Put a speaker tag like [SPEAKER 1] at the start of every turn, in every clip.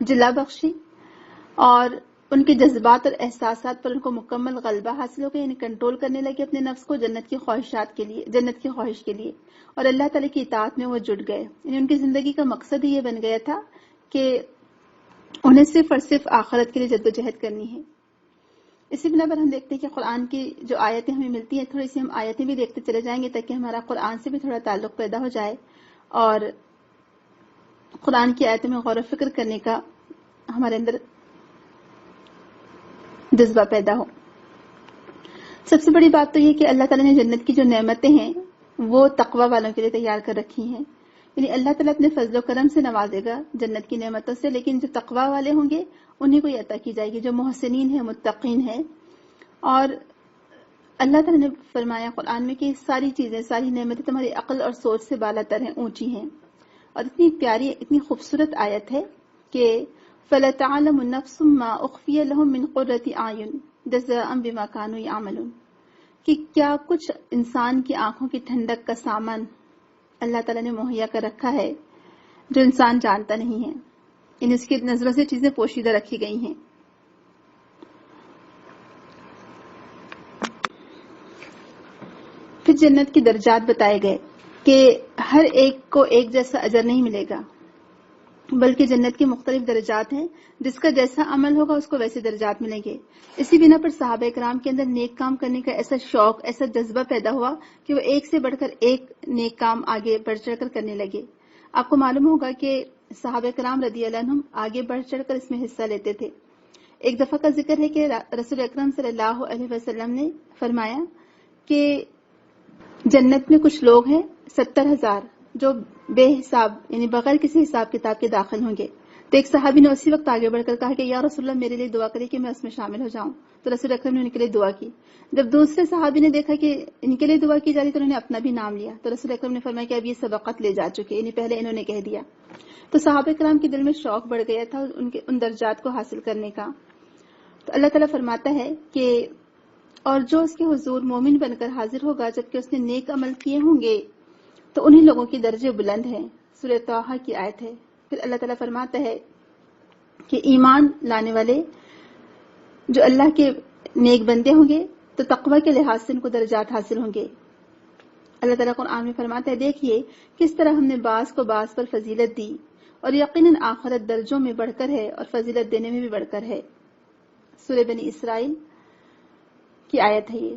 [SPEAKER 1] جلا بخشی اور ان کے جذبات اور احساسات پر ان کو مکمل غلبہ حاصل ہو گیا، یعنی کنٹرول کرنے لگے اپنے نفس کو جنت کی خواہشات کے لیے، جنت کی خواہش کے لیے، اور اللہ تعالیٰ کی اطاعت میں وہ جڑ گئے. یعنی ان کی زندگی کا مقصد ہی یہ بن گیا تھا کہ انہیں صرف اور صرف آخرت کے لیے جدوجہد کرنی ہے. اسی بنا پر ہم دیکھتے ہیں کہ قرآن کی جو آیتیں ہمیں ملتی ہیں، تھوڑی سی ہم آیتیں بھی دیکھتے چلے جائیں گے تاکہ ہمارا قرآن سے بھی تھوڑا تعلق پیدا ہو جائے اور قرآن کی آیتوں میں غور و فکر کرنے کا ہمارے اندر جذبہ پیدا ہو. سب سے بڑی بات تو یہ کہ اللہ تعالیٰ نے جنت کی جو نعمتیں ہیں وہ تقوی والوں کے لیے تیار کر رکھی ہیں. یعنی اللہ تعالیٰ اپنے فضل و کرم سے نوازے گا جنت کی نعمتوں سے، لیکن جو تقوی والے ہوں گے انہیں کو یہ عطا کی جائے گی، جو محسنین ہیں، متقین ہیں. اور اللہ تعالیٰ نے فرمایا قرآن میں کہ ساری چیزیں، ساری نعمتیں تمہاری عقل اور سوچ سے بالا تر ہیں، اونچی ہیں. اور اتنی پیاری، اتنی خوبصورت آیت ہے کہ فَلَتَعْلَمُ نَفْسٌ مَّا أُخْفِيَ لَهُم مِّن قُرَّةِ أَعْيُنٍ جَزَاءً بِمَا كَانُوا يَعْمَلُونَ، کہ کیا کچھ انسان کی آنکھوں کی ٹھنڈک کا سامان اللہ تعالیٰ نے مہیا کر رکھا ہے جو انسان جانتا نہیں ہے. یعنی اس کی نظروں سے چیزیں پوشیدہ رکھی گئی ہیں. پھر جنت کے درجات بتائے گئے کہ ہر ایک کو ایک جیسا اجر نہیں ملے گا، بلکہ جنت کے مختلف درجات ہیں، جس کا جیسا عمل ہوگا اس کو ویسے درجات ملیں گے. اسی بنا پر صحابہ کرام کے اندر نیک کام کرنے کا ایسا شوق، ایسا جذبہ پیدا ہوا کہ وہ ایک سے بڑھ کر ایک نیک کام آگے بڑھ چڑھ کر کرنے لگے. آپ کو معلوم ہوگا کہ صحابہ کرام رضی اللہ عنہم آگے بڑھ چڑھ کر اس میں حصہ لیتے تھے. ایک دفعہ کا ذکر ہے کہ رسول اکرم صلی اللہ علیہ وسلم نے فرمایا کہ جنت میں کچھ لوگ ہیں 70,000 جو بے حساب یعنی بغیر کسی حساب کتاب کے داخل ہوں گے. تو ایک صحابی نے اسی وقت آگے بڑھ کر کہا کہ یا رسول اللہ میرے لیے دعا کرے کہ میں اس میں شامل ہو جاؤں. تو رسول اکرم نے ان کے لیے دعا کی. جب دوسرے صحابی نے دیکھا کہ ان کے لیے دعا کی جا رہی تو انہوں نے اپنا بھی نام لیا. تو رسول اکرم نے فرمایا کہ اب یہ سبقت لے جا چکے، یعنی پہلے انہوں نے کہہ دیا. تو صحابہ کرام کے دل میں شوق بڑھ گیا تھا ان درجات کو حاصل کرنے کا. تو اللہ تعالیٰ فرماتا ہے کہ اور جو اس کے حضور مومن بن کر حاضر ہوگا جبکہ اس نے نیک عمل کیے ہوں گے تو انہی لوگوں کی درجے بلند ہیں. سورہ طٰہٰ کی آیت ہے. پھر اللہ تعالیٰ فرماتا ہے کہ ایمان لانے والے جو اللہ کے نیک بندے ہوں گے تو تقوی کے لحاظ سے ان کو درجات حاصل ہوں گے. اللہ تعالیٰ قرآن میں فرماتا ہے دیکھیے کس طرح ہم نے بعض کو بعض پر فضیلت دی اور یقیناً آخرت درجوں میں بڑھ کر ہے اور فضیلت دینے میں بھی بڑھ کر ہے. سورہ بنی اسرائیل کی آیت ہے یہ.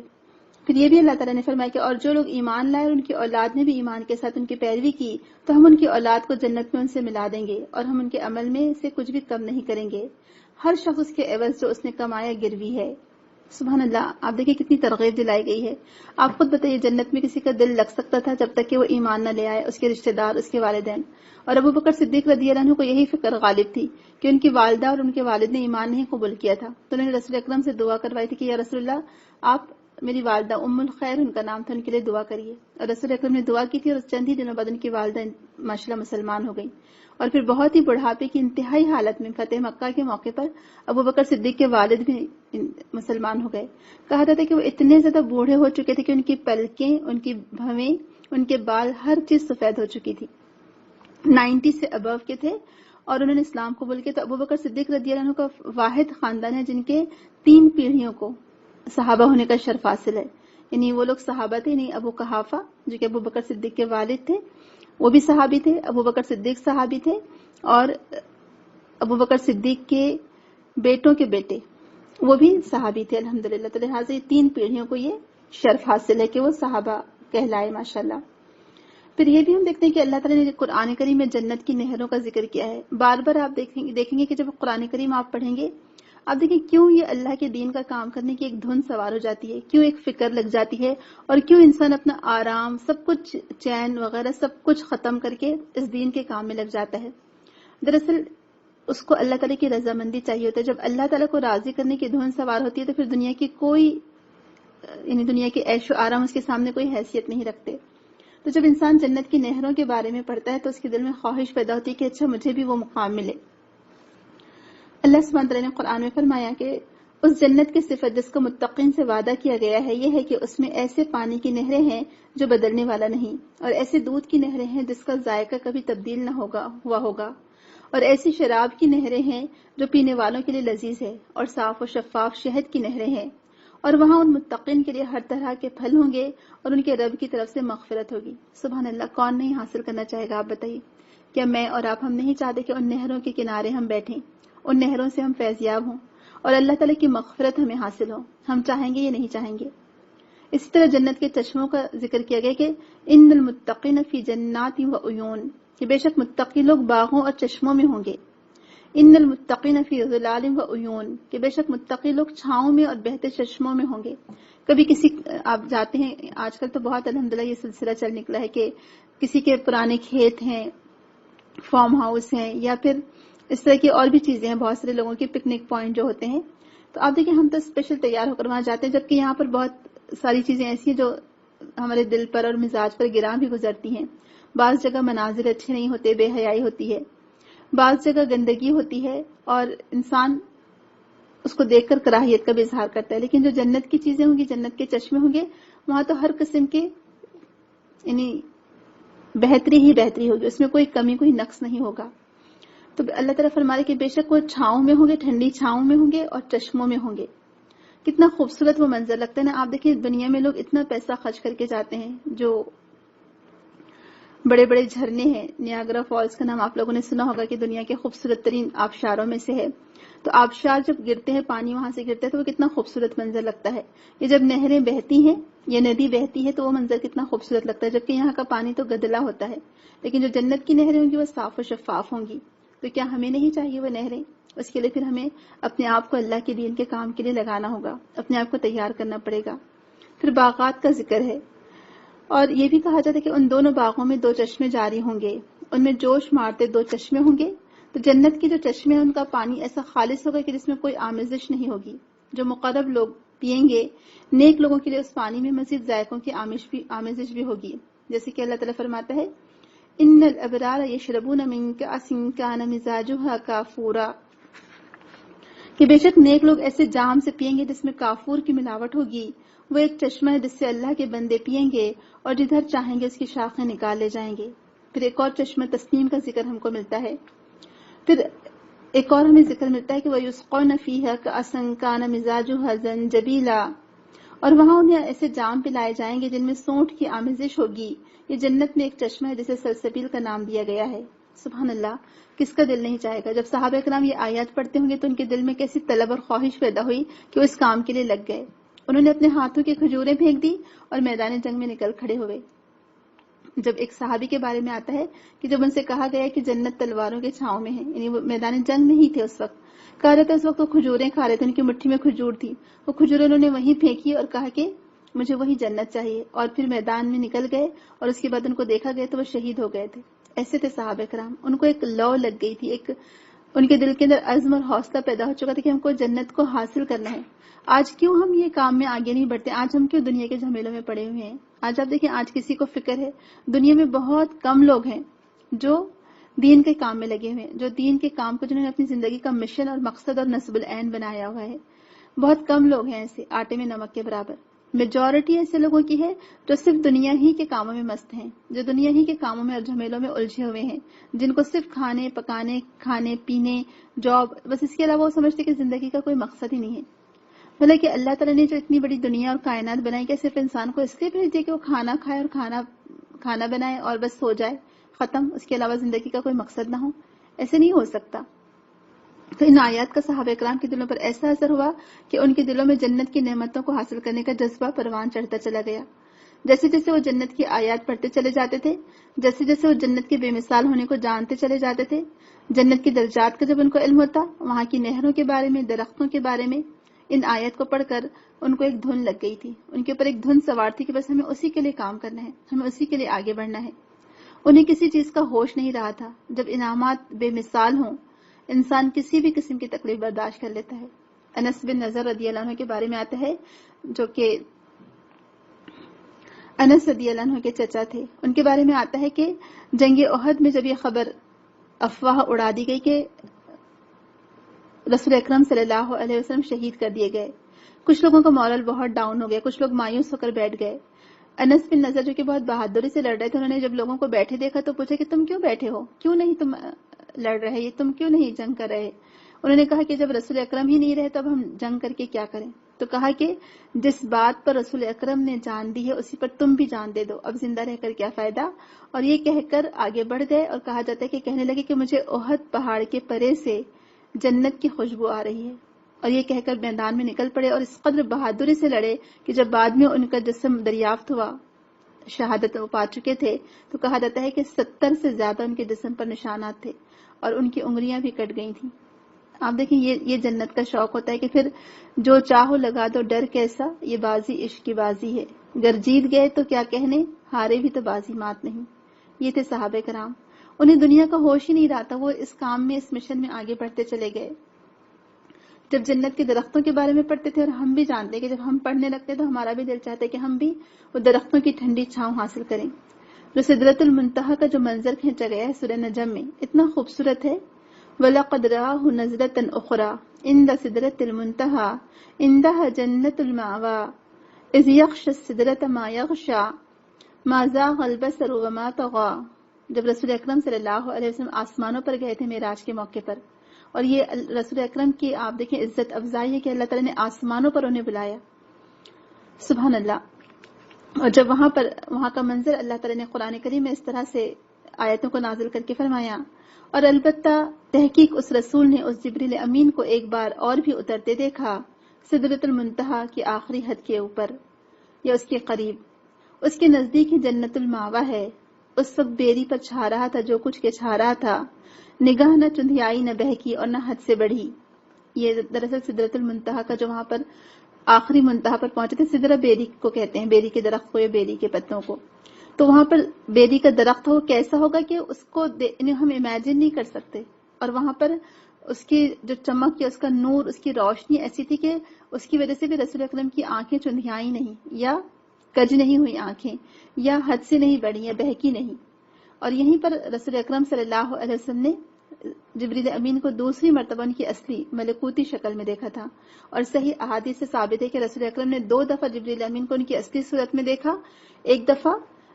[SPEAKER 1] پھر یہ بھی اللہ تعالیٰ نے فرمایا کہ اور جو لوگ ایمان لائے اور ان کی اولاد نے بھی ایمان کے ساتھ ان کی پیروی کی تو ہم ان کی اولاد کو جنت میں ان سے ملا دیں گے اور ہم ان کے عمل میں سے کچھ بھی کم نہیں کریں گے. ہر شخص اس کے عوض جو اس نے کمایا گروی ہے. سبحان اللہ. آپ دیکھیں کتنی ترغیب دلائی گئی ہے. آپ خود بتائیے جنت میں کسی کا دل لگ سکتا تھا جب تک کہ وہ ایمان نہ لے آئے، اس کے رشتہ دار، اس کے والدین. اور ابو بکر صدیق رضی اللہ عنہ کو یہی فکر غالب تھی کہ ان کی والدہ اور ان کے والد نے ایمان نہیں قبول کیا تھا. تو انہوں نے رسول اکرم سے دعا کروائی تھی کہ یا رسول اللہ آپ میری والدہ ام الخیر ان کا نام تھا، ان کے لیے دعا کریے. اور رسول اکرم نے دعا کی تھی اور چند ہی دنوں بعد ان کی والدہ ماشاءاللہ مسلمان ہو گئی. اور پھر بہت ہی بڑھاپے کی انتہائی حالت میں فتح مکہ کے موقع پر ابو بکر صدیق کے والد بھی مسلمان ہو گئے. کہا جاتا ہے کہ وہ اتنے زیادہ بوڑھے ہو چکے تھے کہ ان کی پلکیں، ان کی بھویں، ان کے بال، ہر چیز سفید ہو چکی تھی. 90 سے ابو کے تھے اور انہوں نے اسلام قبول کیا. تو ابو بکر صدیق رضی اللہ عنہ کا واحد خاندان ہے جن کے 3 پیڑھیوں کو صحابہ ہونے کا شرف حاصل ہے. یعنی وہ لوگ صحابہ تھے. یعنی ابو قحافہ جو کہ ابو بکر صدیق کے والد تھے وہ بھی صحابی تھے، ابو بکر صدیق صحابی تھے، اور ابو بکر صدیق کے بیٹوں کے بیٹے وہ بھی صحابی تھے الحمدللہ. تو لہٰذا یہ 3 پیڑھیوں کو یہ شرف حاصل ہے کہ وہ صحابہ کہلائے ماشاءاللہ. پھر یہ بھی ہم دیکھتے ہیں کہ اللہ تعالیٰ نے قرآن کریم میں جنت کی نہروں کا ذکر کیا ہے. بار بار آپ دیکھیں گے کہ جب قرآن کریم آپ پڑھیں گے آپ دیکھیں کیوں یہ اللہ کے دین کا کام کرنے کی ایک دھن سوار ہو جاتی ہے، کیوں ایک فکر لگ جاتی ہے، اور کیوں انسان اپنا آرام، سب کچھ، چین وغیرہ سب کچھ ختم کر کے اس دین کے کام میں لگ جاتا ہے. دراصل اس کو اللہ تعالیٰ کی رضامندی چاہیے ہوتا ہے. جب اللہ تعالیٰ کو راضی کرنے کی دھن سوار ہوتی ہے تو پھر دنیا کی کوئی، یعنی دنیا کے عیش و آرام اس کے سامنے کوئی حیثیت نہیں رکھتے. تو جب انسان جنت کی نہروں کے بارے میں پڑھتا ہے تو اس کے دل میں خواہش پیدا ہوتی ہے کہ اچھا مجھے بھی وہ مقام ملے. اللہ سبحانہ وتعالیٰ نے قرآن میں فرمایا کہ اس جنت کی صفت جس کو متقین سے وعدہ کیا گیا ہے یہ ہے کہ اس میں ایسے پانی کی نہریں ہیں جو بدلنے والا نہیں، اور ایسے دودھ کی نہریں ہیں جس کا ذائقہ کبھی تبدیل نہ ہوا ہوگا، اور ایسی شراب کی نہریں ہیں جو پینے والوں کے لیے لذیذ ہے، اور صاف و شفاف شہد کی نہریں ہیں، اور وہاں ان متقین کے لیے ہر طرح کے پھل ہوں گے اور ان کے رب کی طرف سے مغفرت ہوگی۔ سبحان اللہ، کون نہیں حاصل کرنا چاہے گا؟ آپ بتائیے، کیا میں اور آپ ہم نہیں چاہتے کہ ان نہروں کے کنارے ہم بیٹھیں، ان نہروں سے ہم فیضیاب ہوں اور اللہ تعالیٰ کی مغفرت ہمیں حاصل ہو؟ ہم چاہیں گے یا نہیں چاہیں گے؟ اسی طرح جنت کے چشموں کا ذکر کیا گیا کہ ان المتقین فی جنات و عیون، کہ بے شک متقی لوگ باغوں اور چشموں میں ہوں گے۔ ان المتقین فی ظلال و عیون، کہ بے شک متقی لوگ چھاؤں میں اور بہتے چشموں میں ہوں گے۔ کبھی کسی آپ جاتے ہیں، آج کل تو بہت الحمدللہ یہ سلسلہ چل نکلا ہے کہ کسی کے پرانے کھیت ہیں، فارم ہاؤس ہیں، یا پھر اس طرح کی اور بھی چیزیں ہیں، بہت سارے لوگوں کے پکنک پوائنٹ جو ہوتے ہیں، تو آپ دیکھیں ہم تو اسپیشل تیار ہو کر وہاں جاتے ہیں، جبکہ یہاں پر بہت ساری چیزیں ایسی ہیں جو ہمارے دل پر اور مزاج پر گراں بھی گزرتی ہیں۔ بعض جگہ مناظر اچھے نہیں ہوتے، بے حیائی ہوتی ہے، بعض جگہ گندگی ہوتی ہے اور انسان اس کو دیکھ کر کراہیت کا بھی اظہار کرتا ہے۔ لیکن جو جنت کی چیزیں ہوں گی، جنت کے چشمے ہوں گے، وہاں تو ہر قسم کے یعنی بہتری ہی بہتری ہوگی، اس میں کوئی کمی کوئی نقص نہیں ہوگا۔ تو اللہ تعالیٰ فرما رہے کہ بے شک وہ چھاؤں میں ہوں گے، ٹھنڈی چھاؤں میں ہوں گے اور چشموں میں ہوں گے۔ کتنا خوبصورت وہ منظر لگتا ہے نا۔ آپ دیکھیں دنیا میں لوگ اتنا پیسہ خرچ کر کے جاتے ہیں، جو بڑے بڑے جھرنے ہیں، نیاگرا فالز کا نام آپ لوگوں نے سنا ہوگا کہ دنیا کے خوبصورت ترین آبشاروں میں سے ہے۔ تو آبشار جب گرتے ہیں، پانی وہاں سے گرتا ہے تو وہ کتنا خوبصورت منظر لگتا ہے۔ یہ جب نہریں بہتی ہیں یا ندی بہتی ہے تو وہ منظر کتنا خوبصورت لگتا ہے، جبکہ یہاں کا پانی تو گدلا ہوتا ہے۔ لیکن جو جنت کی نہریں ہوں گی وہ صاف و شفاف ہوں گی۔ تو کیا ہمیں نہیں چاہیے وہ نہریں؟ اس کے لیے پھر ہمیں اپنے آپ کو اللہ کے دین کے کام کے لیے لگانا ہوگا، اپنے آپ کو تیار کرنا پڑے گا۔ پھر باغات کا ذکر ہے، اور یہ بھی کہا جاتا ہے کہ ان دونوں باغوں میں 2 چشمے جاری ہوں گے، ان میں جوش مارتے 2 چشمے ہوں گے۔ تو جنت کی جو چشمے ہیں ان کا پانی ایسا خالص ہوگا کہ جس میں کوئی آمیزش نہیں ہوگی۔ جو مقرب لوگ پئیں گے، نیک لوگوں کے لیے اس پانی میں مزید ذائقوں کی آمیزش بھی ہوگی، جیسے کہ اللہ تعالیٰ فرماتا ہے ان الابرار یشربون من کأس کان مزاجها کافورا، کہ بے شک نیک لوگ ایسے جام سے پئیں گے جس میں کافور کی ملاوٹ ہوگی۔ وہ ایک چشمہ ہے جس سے اللہ کے بندے پئیں گے اور جدھر چاہیں گے اس کی شاخیں نکال لے جائیں گے۔ پھر ایک اور چشمہ تسنیم کا ذکر ہم کو ملتا ہے۔ پھر ایک اور ہمیں ذکر ملتا ہے کہ وَيُسْقَوْنَ فِيهَا كَأْسًا كَانَ مِزَاجُهَا زَنْجَبِيلًا، اور وہاں انہیں ایسے جام پلائے جائیں گے جن میں سونٹ کی آمیزش ہوگی۔ یہ جنت میں ایک چشمہ ہے جسے سلسبیل کا نام دیا گیا ہے۔ سبحان اللہ، کس کا دل نہیں چاہے گا؟ جب صحابہ کرام یہ آیات پڑھتے ہوں گے تو ان کے دل میں کیسی طلب اور خواہش پیدا ہوئی کہ وہ اس کام کے لیے لگ گئے۔ انہوں نے اپنے ہاتھوں کی کھجوریں پھینک دی اور میدان جنگ میں نکل کھڑے ہوئے۔ جب ایک صحابی کے بارے میں آتا ہے کہ جب ان سے کہا گیا کہ جنت تلواروں کے چھاؤں میں ہے، یعنی وہ میدان جنگ میں ہی تھے اس وقت، کہا رہا تھا اس وقت وہ کھجوریں کھا رہے تھے، ان کی مٹھی میں کھجور تھی، وہ کھجوریں انہوں نے وہیں پھینکی اور کہا کہ مجھے وہی جنت چاہیے، اور پھر میدان میں نکل گئے اور اس کے بعد ان کو دیکھا گیا تو وہ شہید ہو گئے تھے۔ ایسے تھے صحابہ کرام، ان کو ایک لو لگ گئی تھی، ایک ان کے دل کے اندر عزم اور حوصلہ پیدا ہو چکا تھا کہ ہم کو جنت کو حاصل کرنا ہے۔ آج کیوں ہم یہ کام میں آگے نہیں بڑھتے؟ آج ہم کیوں دنیا کے جھمیلوں میں پڑے ہوئے ہیں؟ آج آپ دیکھیں، آج کسی کو فکر ہے؟ دنیا میں بہت کم لوگ ہیں جو دین کے کام میں لگے ہوئے ہیں، جو دین کے کام کو جنہوں نے اپنی زندگی کا مشن اور مقصد اور نصب العین بنایا ہوا ہے۔ بہت کم لوگ ہیں ایسے، آٹے میں نمک کے برابر۔ میجورٹی ایسے لوگوں کی ہے جو صرف دنیا ہی کے کاموں میں مست ہیں، جو دنیا ہی کے کاموں میں اور جھمیلوں میں الجھے ہوئے ہیں، جن کو صرف کھانے پکانے، کھانے پینے، جاب، بس اس کے علاوہ وہ سمجھتے کہ زندگی کا کوئی مقصد ہی نہیں ہے۔ مطلب کہ اللہ تعالیٰ نے جو اتنی بڑی دنیا اور کائنات بنائی، کہ صرف انسان کو اس لیے بھیج دیا کہ وہ کھانا کھائے اور کھانا بنائے اور بس سو جائے، ختم، اس کے علاوہ زندگی کا کوئی مقصد نہ ہو؟ ایسے نہیں ہو سکتا۔ تو ان آیات کا صحابہ کرام کے دلوں پر ایسا اثر ہوا کہ ان کے دلوں میں جنت کی نعمتوں کو حاصل کرنے کا جذبہ پروان چڑھتا چلا گیا۔ جیسے جیسے وہ جنت کی آیات پڑھتے چلے جاتے تھے، جیسے جیسے وہ جنت کے بے مثال ہونے کو جانتے چلے جاتے تھے، جنت کی درجات کا جب ان کو علم ہوتا، وہاں کی نہروں کے بارے میں، درختوں کے بارے میں، ان آیات کو پڑھ کر ان کو ایک دھن لگ گئی تھی، ان کے اوپر ایک دھن سوار تھی کہ بس ہمیں اسی کے لیے کام کرنا ہے، ہمیں اسی کے لیے آگے بڑھنا ہے۔ انہیں کسی چیز کا ہوش نہیں رہا تھا۔ جب انعامات بے مثال ہوں، انسان کسی بھی قسم کی تکلیف برداشت کر لیتا ہے۔ انس بن نضر رضی اللہ عنہ کے بارے میں آتا ہے، جو کہ انس رضی اللہ عنہ کے چچا تھے، ان کے بارے میں آتا ہے کہ جنگ احد میں جب یہ خبر افواہ اڑا دی گئی کہ رسول اکرم صلی اللہ علیہ وسلم شہید کر دیے گئے، کچھ لوگوں کا مورل بہت ڈاؤن ہو گیا، کچھ لوگ مایوس ہو کر بیٹھ گئے۔ انس بن نضر جو کہ بہت بہادری سے لڑ رہے تھے، انہوں نے جب لوگوں کو بیٹھے دیکھا تو پوچھا کہ تم کیوں بیٹھے ہو، کیوں نہیں تم لڑ رہے، یہ تم کیوں نہیں جنگ کر رہے؟ انہوں نے کہا کہ جب رسول اکرم ہی نہیں رہے تو اب ہم جنگ کر کے کیا کریں؟ تو کہا کہ جس بات پر رسول اکرم نے جان دی ہے اسی پر تم بھی جان دے دو، اب زندہ رہ کر کیا فائدہ؟ اور یہ کہہ کر آگے بڑھ گئے، اور کہا جاتا ہے کہ کہنے لگے کہ مجھے احد پہاڑ کے پرے سے جنت کی خوشبو آ رہی ہے، اور یہ کہہ کر میدان میں نکل پڑے اور اس قدر بہادری سے لڑے کہ جب بعد میں ان کا جسم دریافت ہوا، شہادت وہ پا چکے تھے، تو کہا جاتا ہے کہ 70 سے زیادہ ان کے جسم پر نشانات تھے اور ان کی انگلیاں بھی کٹ گئی تھیں۔ آپ دیکھیں یہ جنت کا شوق ہوتا ہے کہ پھر جو چاہو لگا دو، ڈر کیسا، یہ بازی عشق کی بازی ہے، گر جیت گئے تو کیا کہنے، ہارے بھی تو بازی مات نہیں۔ یہ تھے صحابہ کرام، انہیں دنیا کا ہوش ہی نہیں رہا تھا، وہ اس کام میں، اس مشن میں آگے بڑھتے چلے گئے۔ جب جنت کے درختوں کے بارے میں پڑھتے تھے، اور ہم بھی جانتے ہیں کہ جب ہم پڑھنے لگتے تو ہمارا بھی دل چاہتا ہے کہ ہم بھی وہ درختوں کی ٹھنڈی چھاؤں حاصل کریں۔ جو سدرۃ المنتہا کا جو منظر کھینچا گیا ہے سورہ نجم میں، اتنا خوبصورت ہے۔ وَلَقَدْ رَآهُ نَزْلَةً أُخْرَىٰ عِندَ سِدْرَةِ الْمُنتَهَىٰ عِندَهَا جَنَّةُ الْمَأْوَىٰ إِذْ يَغْشَى السِّدْرَةَ مَا يَغْشَىٰ مَا زَاغَ الْبَصَرُ وَمَا طَغَىٰ۔ جب رسول اکرم صلی اللہ علیہ وسلم آسمانوں پر گئے تھے معراج کے موقع پر، اور یہ رسول اکرم کی آپ دیکھیں عزت افزائی ہے کہ اللہ تعالیٰ نے آسمانوں پر انہیں بلایا، سبحان اللہ۔ اور جب وہاں کا منظر اللہ تعالیٰ نے قرآن کریم میں اس طرح سے آیتوں کو نازل کر کے فرمایا، اور البتہ تحقیق اس رسول نے اس جبریل امین کو ایک بار اور بھی اترتے دیکھا سدرۃ المنتہا کی آخری حد کے اوپر یا اس کے قریب، اس کے نزدیک ہی جنت الماوا ہے۔ اس وقت بیری پر چھا رہا تھا جو کچھ کے چھا رہا تھا، نگاہ نہ چندیائی نہ بہکی اور نہ حد سے بڑھی۔ یہ دراصل سدرۃ المنتہا کا جو وہاں پر آخری منتہا پر پہنچے تھے، سدرہ بیری کو کہتے ہیں، بیری کے درخت کو یا بیری کے پتوں کو، تو وہاں پر بیری کا درخت ہو کیسا ہوگا کہ اس کو ہم امیجن نہیں کر سکتے، اور وہاں پر اس کی جو چمک یا اس کا نور، اس کی روشنی ایسی تھی کہ اس کی وجہ سے بھی رسول اکرم کی آنکھیں چندیائی نہیں یا کج نہیں ہوئی آنکھیں، یا حد سے نہیں بڑھی یا بہکی نہیں۔ اور یہیں پر رسول اکرم صلی اللہ علیہ وسلم نے جبریل امین کو دوسری مرتبہ ان کی اصلی ملکوتی شکل میں دیکھا تھا، اور صحیح احادیث سے ثابت ہے کہ رسول اکرم نے 2 دفعہ جبریل امین کو ان کی اصلی صورت میں دیکھا، ایک دفعہ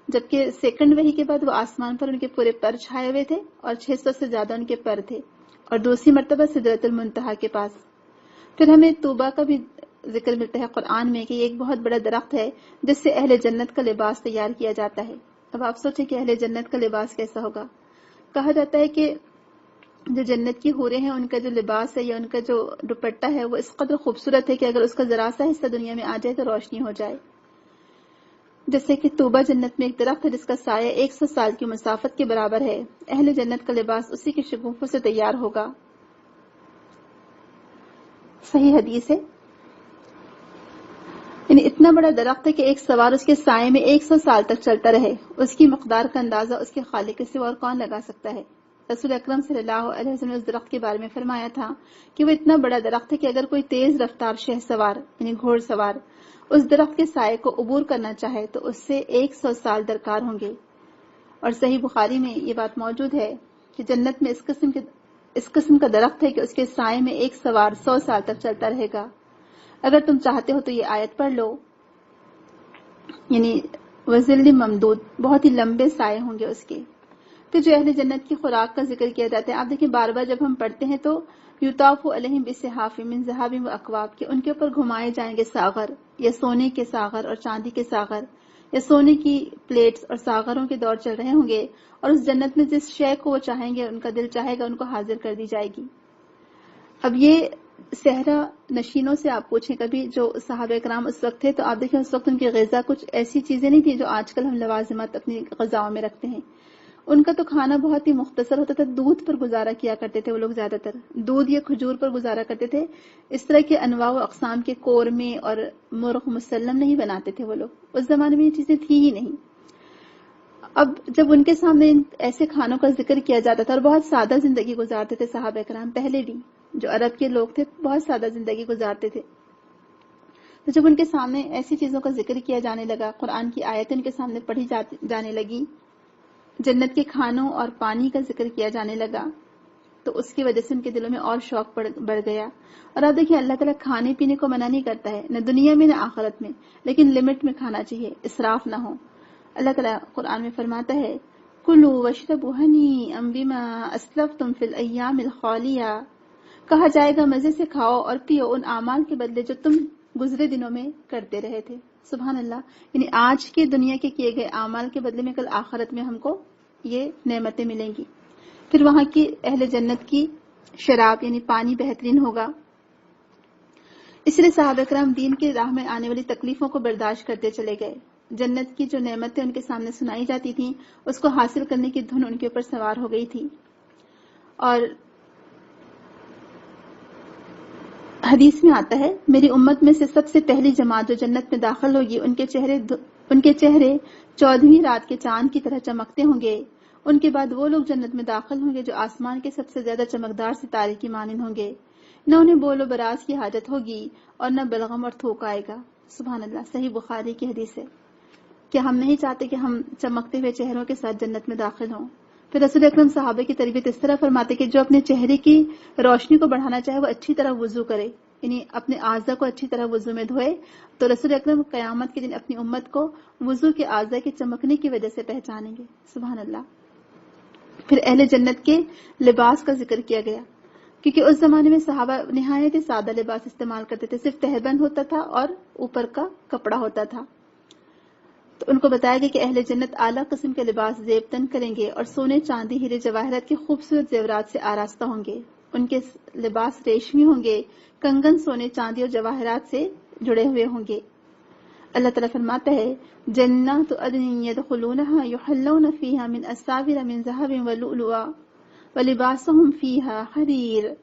[SPEAKER 1] جبکہ سیکنڈ وحی کے بعد وہ آسمان پر ان کے پورے پر چھائے ہوئے تھے اور 600 سے زیادہ ان کے پر تھے، اور دوسری مرتبہ سدرۃ المنتہا کے پاس۔ پھر ہمیں طوبہ کا بھی ذکر ملتا ہے قرآن میں کہ یہ ایک بہت بڑا درخت ہے جس سے اہل جنت کا لباس تیار کیا جاتا ہے۔ اب آپ سوچیں کہ اہل جنت کا لباس کیسا ہوگا۔ کہا جاتا ہے کہ جو جنت کی حوریں ہیں ان کا جو لباس ہے یا ان کا جو دوپٹہ ہے وہ اس قدر خوبصورت ہے کہ اگر اس کا ذرا سا حصہ دنیا میں آ جائے تو روشنی ہو جائے۔ جیسے کہ طوبہ جنت میں ایک درخت ہے جس کا سایہ 100 سال کی مسافت کے برابر ہے، اہل جنت کا لباس اسی کے شگوفوں سے تیار ہوگا۔ صحیح حدیث ہے، یعنی اتنا بڑا درخت ہے کہ ایک سوار اس کے سائے میں 100 سال تک چلتا رہے، اس کی مقدار کا اندازہ اس کے خالق کے سوا اور کون لگا سکتا ہے۔ رسول اکرم صلی اللہ علیہ وسلم نے اس درخت کے بارے میں فرمایا تھا کہ وہ اتنا بڑا درخت ہے کہ اگر کوئی تیز رفتار شہ سوار یعنی گھوڑ سوار اس درخت کے سائے کو عبور کرنا چاہے تو اس سے 100 سال درکار ہوں گے۔ اور صحیح بخاری میں یہ بات موجود ہے کہ جنت میں اس قسم کا درخت ہے کہ اس کے سائے میں ایک سوار 100 سال تک چلتا رہے گا۔ اگر تم چاہتے ہو تو یہ آیت پڑھ لو، یعنی وظل ممدود، بہت ہی لمبے سائے ہوں گے اس کے۔ پھر جو اہل جنت کی خوراک کا ذکر کیا جاتا ہے، آپ دیکھیں بار بار جب ہم پڑھتے ہیں تو یطاف علیہم بصحاف من ذہب واکواب، کہ ان کے اوپر گھمائے جائیں گے ساغر، یا سونے کے ساغر اور چاندی کے ساغر، یا سونے کی پلیٹس اور ساغروں کے دور چل رہے ہوں گے، اور اس جنت میں جس شے کو وہ چاہیں گے، ان کا دل چاہے گا، ان کو حاضر کر دی جائے گی۔ اب یہ صحرا نشینوں سے آپ پوچھیں کبھی جو صحابہ کرام اس وقت تھے، تو آپ دیکھیں اس وقت ان کی غذا کچھ ایسی چیزیں نہیں تھی جو آج کل ہم لوازمات اپنی غذاؤں میں رکھتے ہیں۔ ان کا تو کھانا بہت ہی مختصر ہوتا تھا، دودھ پر گزارا کیا کرتے تھے وہ لوگ، زیادہ تر دودھ یا کھجور پر گزارا کرتے تھے۔ اس طرح کے انواع و اقسام کے قورمے اور مرغ مسلم نہیں بناتے تھے وہ لوگ، اس زمانے میں یہ چیزیں تھی ہی نہیں۔ اب جب ان کے سامنے ایسے کھانوں کا ذکر کیا جاتا تھا، اور بہت سادہ زندگی گزارتے تھے صحابہ کرام، پہلے بھی جو عرب کے لوگ تھے بہت سادہ زندگی گزارتے تھے، تو جب ان کے سامنے ایسی چیزوں کا ذکر کیا جانے لگا، قرآن کی آیتیں ان کے سامنے پڑھی جانے لگی، جنت کے کھانوں اور پانی کا ذکر کیا جانے لگا، تو اس کی وجہ سے ان کے دلوں میں اور شوق بڑھ گیا۔ اور آپ دیکھیں اللہ تعالیٰ کھانے پینے کو منع نہیں کرتا ہے، نہ دنیا میں نہ آخرت میں، لیکن لمٹ میں کھانا چاہیے، اسراف نہ ہو۔ اللہ تعالیٰ قرآن میں فرماتا ہے کلوا واشربوا ہنیئا بما اسلفتم فی الایام الخالیہ، کہا جائے گا مزے سے کھاؤ اور پیو ان اعمال کے بدلے جو تم گزرے دنوں میں کرتے رہے تھے۔ سبحان اللہ، یعنی آج کی دنیا کے کیے گئے اعمال کے بدلے میں کل آخرت میں ہم کو یہ نعمتیں ملیں گی۔ پھر وہاں کی اہل جنت کی شراب یعنی پانی بہترین ہوگا۔ اس لیے صحابہ کرام دین کی راہ میں آنے والی تکلیفوں کو برداشت کرتے چلے گئے۔ جنت کی جو نعمتیں ان کے سامنے سنائی جاتی تھیں اس کو حاصل کرنے کی دھن ان کے اوپر سوار ہو گئی تھی۔ اور حدیث میں آتا ہے میری امت میں سے سب سے پہلی جماعت جو جنت میں داخل ہوگی ان کے چہرے 14ویں رات کے چاند کی طرح چمکتے ہوں گے۔ ان کے بعد وہ لوگ جنت میں داخل ہوں گے جو آسمان کے سب سے زیادہ چمکدار ستارے کی مانند ہوں گے، نہ انہیں بول و براز کی حاجت ہوگی اور نہ بلغم اور تھوک آئے گا۔ سبحان اللہ، صحیح بخاری کی حدیث ہے کہ ہم نہیں چاہتے کہ ہم چمکتے ہوئے چہروں کے ساتھ جنت میں داخل ہوں۔ پھر رسول اکرم صحابہ کی تربیت اس طرح فرماتے کہ جو اپنے چہرے کی روشنی کو بڑھانا چاہے وہ اچھی طرح وضو کرے، یعنی اپنے اعضاء کو اچھی طرح وضو میں دھوئے، تو رسول اکرم قیامت کے دن اپنی امت کو وضو کے اعضاء کے چمکنے کی وجہ سے پہچانیں گے۔ سبحان اللہ۔ پھر اہل جنت کے لباس کا ذکر کیا گیا، کیونکہ اس زمانے میں صحابہ نہایت سادہ لباس استعمال کرتے تھے، صرف تہبند ہوتا تھا اور اوپر کا کپڑا ہوتا تھا۔ تو ان کو بتایا گیا کہ اہل جنت اعلیٰ قسم کے لباس زیب تن کریں گے اور سونے چاندی ہیرے جواہرات کے خوبصورت زیورات سے آراستہ ہوں گے۔ ان کے لباس ریشمی ہوں گے، کنگن سونے چاندی اور جواہرات سے جڑے ہوئے ہوں گے۔ اللہ تعالیٰ فرماتا ہے جنات عدن يدخلونها يحلون فيها من اساور من ذهب ولؤلؤا ولباسهم فيها حرير،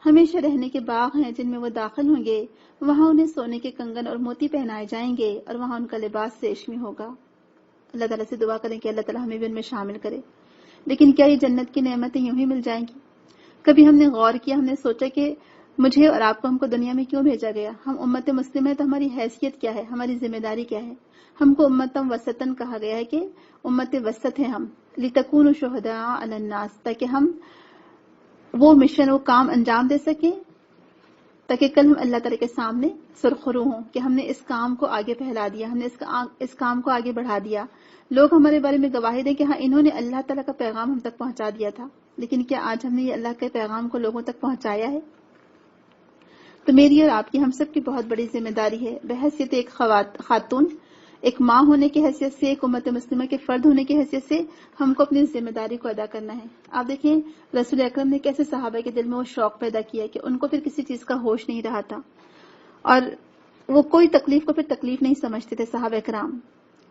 [SPEAKER 1] ہمیشہ رہنے کے باغ ہیں جن میں وہ داخل ہوں گے، وہاں انہیں سونے کے کنگن اور موتی پہنائے جائیں گے اور وہاں ان کا لباس ریشمی ہوگا۔ اللہ تعالیٰ سے دعا کریں کہ اللہ تعالیٰ ہمیں بھی ان میں شامل کرے۔ لیکن کیا یہ جنت کی نعمتیں یوں ہی مل جائیں گی؟ کبھی ہم نے غور کیا، ہم نے سوچا کہ مجھے اور آپ کو ہم کو دنیا میں کیوں بھیجا گیا؟ ہم امت مسلمہ ہے تو ہماری حیثیت کیا ہے، ہماری ذمہ داری کیا ہے؟ ہم کو امتم وسطن کہا گیا ہے کہ امت وسط ہے ہم، لتکونوا شہداء علی الناس، تاکہ ہم وہ مشن، وہ کام انجام دے سکیں، تاکہ کل ہم اللہ تعالیٰ کے سامنے سرخرو ہوں کہ ہم نے اس کام کو آگے پھیلا دیا، ہم نے اس کام کو آگے بڑھا دیا، لوگ ہمارے بارے میں گواہی دیں کہ ہاں انہوں نے اللہ تعالیٰ کا پیغام ہم تک پہنچا دیا تھا۔ لیکن کیا آج ہم نے یہ اللہ کے پیغام کو لوگوں تک پہنچایا ہے؟ تو میری اور آپ کی، ہم سب کی بہت بڑی ذمہ داری ہے، بحیثیت ایک خاتون، ایک ماں ہونے کی حیثیت سے، ایک امت مسلمہ کے فرد ہونے کی حیثیت سے ہم کو اپنی ذمہ داری کو ادا کرنا ہے۔ آپ دیکھیں رسول اکرم نے کیسے صحابہ کے دل میں وہ شوق پیدا کیا کہ ان کو پھر کسی چیز کا ہوش نہیں رہا تھا، اور وہ کوئی تکلیف کو پھر تکلیف نہیں سمجھتے تھے صحابہ کرام۔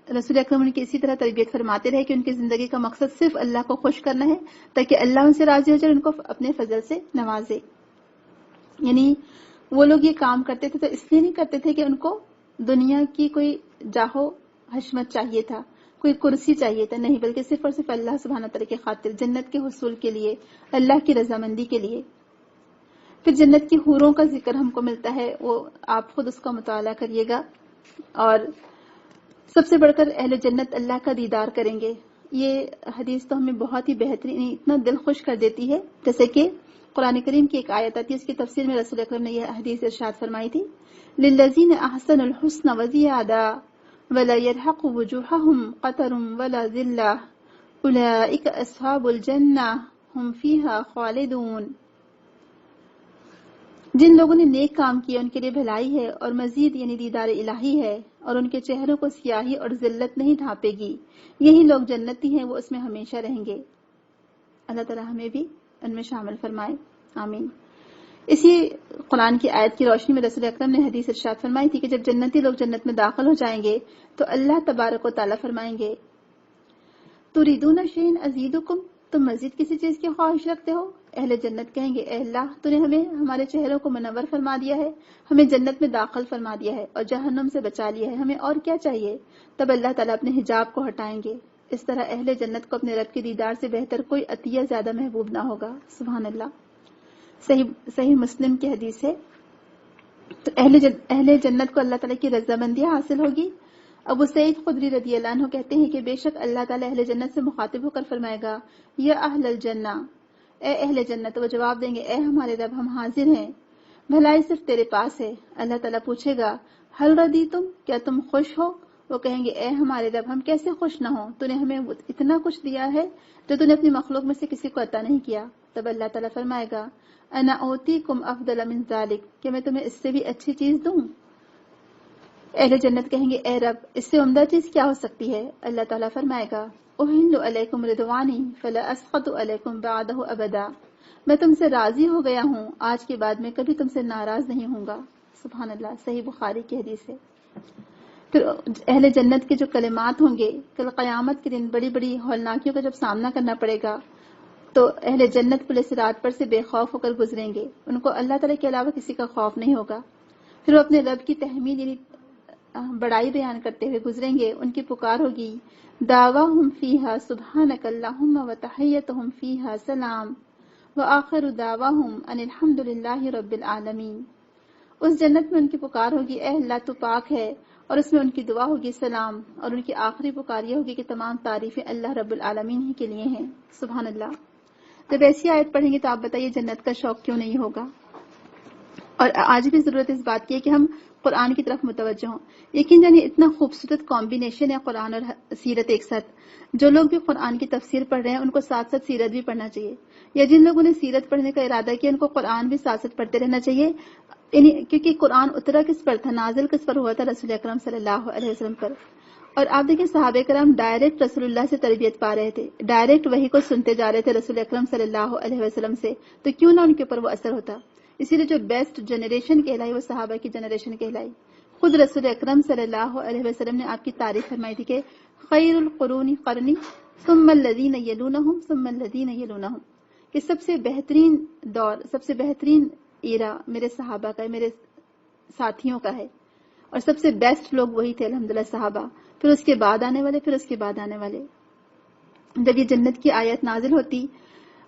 [SPEAKER 1] رسول اکرم ان کی اسی طرح تربیت فرماتے رہے کہ ان کی زندگی کا مقصد صرف اللہ کو خوش کرنا ہے، تاکہ اللہ ان سے راضی ہو جائے، ان کو اپنے فضل سے نوازے۔ یعنی وہ لوگ یہ کام کرتے تھے تو اس لیے نہیں کرتے تھے کہ ان کو دنیا کی کوئی جاہو حشمت چاہیے تھا، کوئی کرسی چاہیے تھا، نہیں، بلکہ صرف اور صرف اللہ سبحانہ تعالیٰ کی خاطر، جنت کے حصول کے لیے، اللہ کی رضامندی کے لیے۔ پھر جنت کی حوروں کا ذکر ہم کو ملتا ہے، وہ آپ خود اس کا مطالعہ کریے گا، اور سب سے بڑھ کر اہل جنت اللہ کا دیدار کریں گے۔ یہ حدیث تو ہمیں بہت ہی بہترین، اتنا دل خوش کر دیتی ہے، جیسے کہ قرآن کریم کی ایک آیت آتی ہے، اس کی تفسیر میں رسول اکرم نے یہ حدیث ارشاد فرمائی تھی، للذین احسنوا الحسن وزیادہ ولا يرهق وجوههم قتر ولا ذلہ اولئک اصحاب الجنہ هم فیہا خالدون۔ جن لوگوں نے نیک کام کیے ان کے لیے بھلائی ہے اور مزید یعنی دیدار الہی ہے، اور ان کے چہروں کو سیاہی اور ذلت نہیں ڈھانپے گی، یہی لوگ جنتی ہیں، وہ اس میں ہمیشہ رہیں گے۔ اللہ تعالیٰ ہمیں بھی ان میں شامل فرمائے، آمین۔ اسی قرآن کی آیت کی روشنی میں رسول اکرم نے حدیث ارشاد فرمائی تھی کہ جب جنتی لوگ جنت میں داخل ہو جائیں گے تو اللہ تبارک و تعالیٰ فرمائیں گے تُرِيدُونَ شَيْئًا أَزِيدُكُمْ، تم مزید کسی چیز کی خواہش رکھتے ہو؟ اہل جنت کہیں گے اے اللہ تو نے ہمیں ہمارے چہروں کو منور فرما دیا ہے، ہمیں جنت میں داخل فرما دیا ہے اور جہنم سے بچا لیا ہے، ہمیں اور کیا چاہیے؟ تب اللہ تعالیٰ اپنے حجاب کو ہٹائیں گے۔ اس طرح اہل جنت کو اپنے رب کے دیدار سے بہتر کوئی عطیہ زیادہ محبوب نہ ہوگا۔ سبحان اللہ، صحیح مسلم کی حدیث ہے۔ تو اہل جنت کو اللہ تعالیٰ کی رضامندی حاصل ہوگی۔ ابو سعید خدری رضی اللہ عنہ کہتے ہیں کہ بے شک اللہ تعالیٰ اہل جنت سے مخاطب ہو کر فرمائے گا یا اہل الجنہ، اے اہل جنت، وہ جواب دیں گے اے ہمارے رب، ہم حاضر ہیں، بھلائی صرف تیرے پاس ہے۔ اللہ تعالیٰ پوچھے گا حل ردیتم، کیا تم خوش ہو؟ وہ کہیں گے اے ہمارے رب ہم کیسے خوش نہ ہوں، تو نے ہمیں اتنا کچھ دیا ہے جو تو نے اپنی مخلوق میں سے کسی کو عطا نہیں کیا۔ تب اللہ تعالیٰ فرمائے گا انا اوتیکم افضل من ذالک، کہ میں تمہیں اس سے بھی اچھی چیز دوں۔ اہل جنت کہیں گے اے رب اس سے عمدہ چیز کیا ہو سکتی ہے؟ اللہ تعالیٰ فرمائے گا احل علیکم رضوانی فلا اسخط علیکم بعدہ ابدا، میں تم سے راضی ہو گیا ہوں، آج کے بعد میں کبھی تم سے ناراض نہیں ہوں گا۔ سبحان اللہ، صحیح بخاری کی حدیث ہے۔ پھر اہل جنت کے جو کلمات ہوں گے، کل قیامت کے دن بڑی بڑی ہولناکیوں کا جب سامنا کرنا پڑے گا تو اہل جنت پل صراط پر سے بے خوف ہو کر گزریں گے، ان کو اللہ تعالیٰ کے علاوہ کسی کا خوف نہیں ہوگا۔ پھر وہ اپنے رب کی تحمید یعنی بڑائی بیان کرتے ہوئے گزریں گے، ان کی پکار ہوگی دعواہم فیہا سبحانک اللہم وتحیتہم فیہا سلام وآخر دعواہم ان الحمد للہ رب العالمین۔ اس جنت میں ان کی پکار ہوگی اے اللہ تو پاک ہے، اور اس میں ان کی دعا ہوگی سلام، اور ان کی آخری پکار یہ ہوگی کہ تمام تعریفیں اللہ رب العالمین ہی کے لیے ہیں۔ سبحان اللہ۔ جب ایسی آیت پڑھیں گے تو آپ بتائیے جنت کا شوق کیوں نہیں ہوگا؟ اور آج بھی ضرورت اس بات کی ہے کہ ہم قرآن کی طرف متوجہ ہوں۔ یقین جانیے اتنا خوبصورت کمبینیشن ہے قرآن اور سیرت ایک ساتھ۔ جو لوگ بھی قرآن کی تفسیر پڑھ رہے ہیں ان کو ساتھ ساتھ سیرت بھی پڑھنا چاہیے، یا جن لوگوں نے سیرت پڑھنے کا ارادہ کیا ان کو قرآن بھی ساتھ ساتھ پڑھتے رہنا چاہیے، کیونکہ قرآن اترا کس پر تھا، نازل کس پر ہوا تھا؟ رسول اکرم صلی اللہ علیہ وسلم پر۔ اور آپ دیکھیں صحابہ کرام ڈائریکٹ رسول اللہ سے تربیت پا رہے تھے، ڈائریکٹ وحی کو سنتے جا رہے تھے رسول اکرم صلی اللہ علیہ وسلم سے، تو کیوں نہ ان کے اوپر وہ اثر ہوتا؟ اسی لیے جو بیسٹ جنریشن کہلائی وہ صحابہ کی جنریشن کہلائی۔ خود رسول اکرم صلی اللہ علیہ وسلم نے آپ کی تعریف فرمائی تھی کہ خیر القرون قرنی ثم الذین یلونہم ثم الذین یلونہم، کہ سب سے بہترین دور، سب سے بہترین ایرا میرے صحابہ کا ہے، میرے ساتھیوں کا ہے، اور سب سے بیسٹ لوگ وہی تھے الحمدللہ صحابہ، پھر اس کے بعد آنے والے، پھر اس کے بعد آنے والے۔ جب یہ جنت کی آیت نازل ہوتی،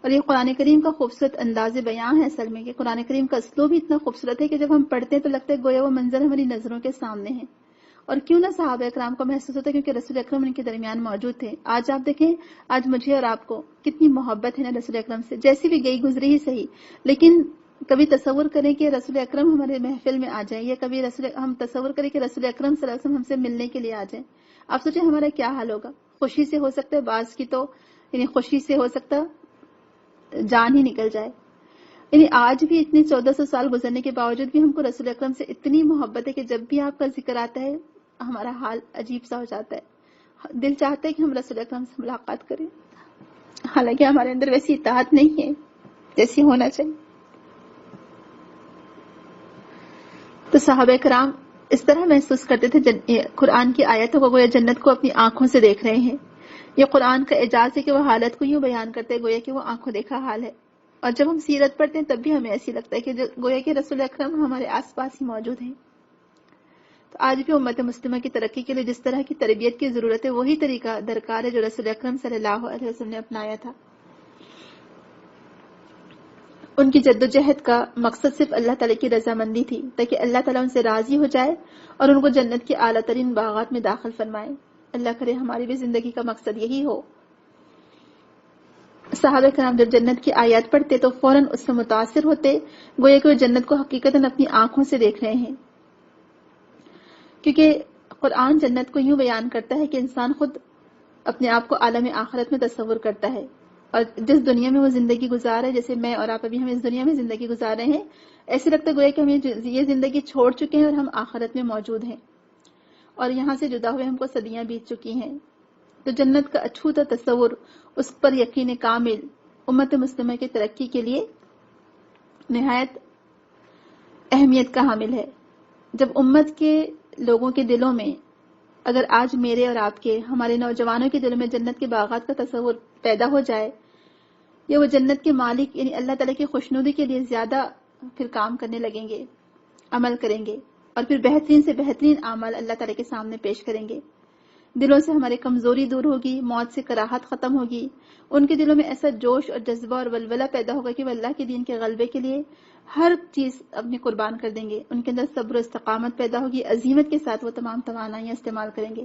[SPEAKER 1] اور یہ قرآن کریم کا خوبصورت انداز بیان ہے اصل میں، کہ قرآن کریم کا اسلوب بھی اتنا خوبصورت ہے کہ جب ہم پڑھتے ہیں تو لگتا ہے گویا وہ منظر ہماری نظروں کے سامنے ہے، اور کیوں نہ صحابہ اکرام کو محسوس ہوتا ہے کیونکہ رسول اکرم ان کے درمیان موجود تھے۔ آج آپ دیکھیں، آج مجھے اور آپ کو کتنی محبت ہے نا رسول اکرم سے، جیسی بھی گئی گزری ہی صحیح، لیکن کبھی تصور کریں کہ رسول اکرم ہمارے محفل میں آ جائیں، یا کبھی ہم تصور کریں کہ رسول اکرم صلی اللہ علیہ وسلم ہم سے ملنے کے لیے آ جائیں، آپ سوچیں ہمارا کیا حال ہوگا؟ خوشی سے ہو سکتا ہے بعض کی تو یعنی خوشی سے ہو سکتا جان ہی نکل جائے۔ یعنی آج بھی اتنے 1400 سال گزرنے کے باوجود بھی ہم کو رسول اکرم سے اتنی محبت ہے کہ جب بھی آپ کا ذکر آتا ہے ہمارا حال عجیب سا ہو جاتا ہے، دل چاہتا ہے کہ ہم رسول اکرم سے ملاقات کریں، حالانکہ ہمارے اندر ویسی اطاعت نہیں ہے جیسی ہونا چاہیے۔ تو صحابہ کرام اس طرح محسوس کرتے تھے قرآن کی آیتوں کو گویا جنت کو اپنی آنکھوں سے دیکھ رہے ہیں۔ یہ قرآن کا اعجاز ہے کہ وہ حالت کو یوں بیان کرتے ہیں گویا کہ وہ آنکھوں دیکھا حال ہے، اور جب ہم سیرت پڑھتے ہیں تب بھی ہمیں ایسی لگتا ہے کہ گویا کہ رسول اکرم ہمارے آس پاس ہی موجود ہیں۔ تو آج بھی امت مسلمہ کی ترقی کے لیے جس طرح کی تربیت کی ضرورت ہے وہی طریقہ درکار ہے جو رسول اکرم صلی اللہ علیہ وسلم نے اپنایا تھا۔ ان کی جدوجہد کا مقصد صرف اللہ تعالیٰ کی رضامندی تھی، تاکہ اللہ تعالیٰ ان سے راضی ہو جائے اور ان کو جنت کے اعلیٰ ترین باغات میں داخل فرمائے۔ اللہ کرے ہماری بھی زندگی کا مقصد یہی ہو۔ صحابہ کرام جب جنت کی آیات پڑھتے تو فوراً اس سے متاثر ہوتے، گویا کہ وہ جنت کو حقیقتاً اپنی آنکھوں سے دیکھ رہے ہیں، کیونکہ قرآن جنت کو یوں بیان کرتا ہے کہ انسان خود اپنے آپ کو عالم آخرت میں تصور کرتا ہے، اور جس دنیا میں وہ زندگی گزار ہے، جیسے میں اور آپ ابھی ہم اس دنیا میں زندگی گزار رہے ہیں، ایسے لگتا ہے گویا کہ ہم یہ زندگی چھوڑ چکے ہیں اور ہم آخرت میں موجود ہیں، اور یہاں سے جدا ہوئے ہم کو صدیاں بیت چکی ہیں۔ تو جنت کا اچھوتا تصور، اس پر یقین کامل امت مسلمہ کی ترقی کے لیے نہایت اہمیت کا حامل ہے۔ جب امت کے لوگوں کے دلوں میں، اگر آج میرے اور آپ کے، ہمارے نوجوانوں کے دلوں میں جنت کے باغات کا تصور پیدا ہو جائے، یا وہ جنت کے مالک یعنی اللہ تعالیٰ کی خوشنودی کے لیے زیادہ پھر کام کرنے لگیں گے، عمل کریں گے، اور پھر بہترین سے بہترین اعمال اللہ تعالیٰ کے سامنے پیش کریں گے، دلوں سے ہماری کمزوری دور ہوگی، موت سے کراہت ختم ہوگی، ان کے دلوں میں ایسا جوش اور جذبہ اور ولولہ پیدا ہوگا کہ وہ اللہ کے دین کے غلبے کے لیے ہر چیز اپنی قربان کر دیں گے، ان کے اندر صبر و استقامت پیدا ہوگی، عزیمت کے ساتھ وہ تمام توانائیاں استعمال کریں گے۔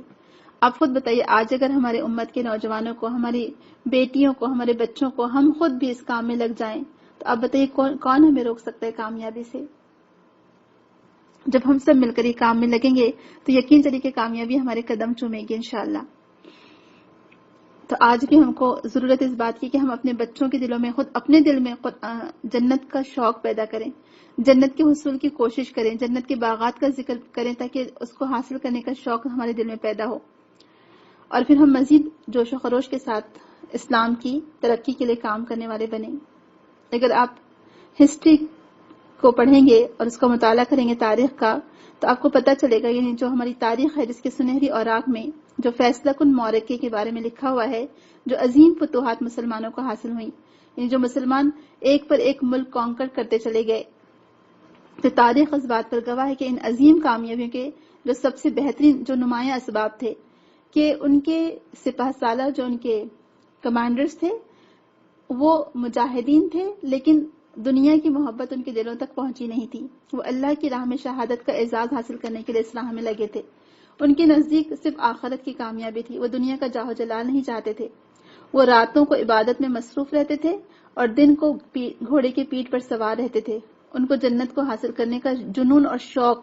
[SPEAKER 1] آپ خود بتائیے، آج اگر ہمارے امت کے نوجوانوں کو، ہماری بیٹیوں کو، ہمارے بچوں کو، ہم خود بھی اس کام میں لگ جائیں تو آپ بتائیے کون ہمیں روک سکتا ہے کامیابی سے؟ جب ہم سب مل کر یہ کام میں لگیں گے تو یقین جانے کہ کامیابی ہمارے قدم چومے گی انشاءاللہ۔ تو آج بھی ہم کو ضرورت اس بات کی کہ ہم اپنے بچوں کے دلوں میں، خود اپنے دل میں جنت کا شوق پیدا کریں، جنت کے حصول کی کوشش کریں، جنت کے باغات کا ذکر کریں تاکہ اس کو حاصل کرنے کا شوق ہمارے دل میں پیدا ہو، اور پھر ہم مزید جوش و خروش کے ساتھ اسلام کی ترقی کے لیے کام کرنے والے بنیں۔ اگر آپ ہسٹری کو پڑھیں گے اور اس کا مطالعہ کریں گے تاریخ کا، تو آپ کو پتہ چلے گا، یعنی جو ہماری تاریخ ہے جس کے سنہری اوراق میں جو فیصلہ کن معرکے کے بارے میں لکھا ہوا ہے، جو عظیم فتوحات مسلمانوں کو حاصل ہوئیں، یعنی جو مسلمان ایک پر ایک ملک کانکر کرتے چلے گئے، تو تاریخ اس بات پر گواہ ہے کہ ان عظیم کامیابیوں کے جو سب سے بہترین جو نمایاں اسباب تھے کہ ان کے سپہ سالار، جو ان کے کمانڈرز تھے، وہ مجاہدین تھے، لیکن دنیا کی محبت ان کے دلوں تک پہنچی نہیں تھی۔ وہ اللہ کی راہ میں شہادت کا اعزاز حاصل کرنے کے لیے اس راہ میں لگے تھے۔ ان کے نزدیک صرف آخرت کی کامیابی تھی، وہ دنیا کا جاہ و جلال نہیں چاہتے تھے۔ وہ راتوں کو عبادت میں مصروف رہتے تھے اور دن کو گھوڑے کی پیٹھ پر سوار رہتے تھے۔ ان کو جنت کو حاصل کرنے کا جنون اور شوق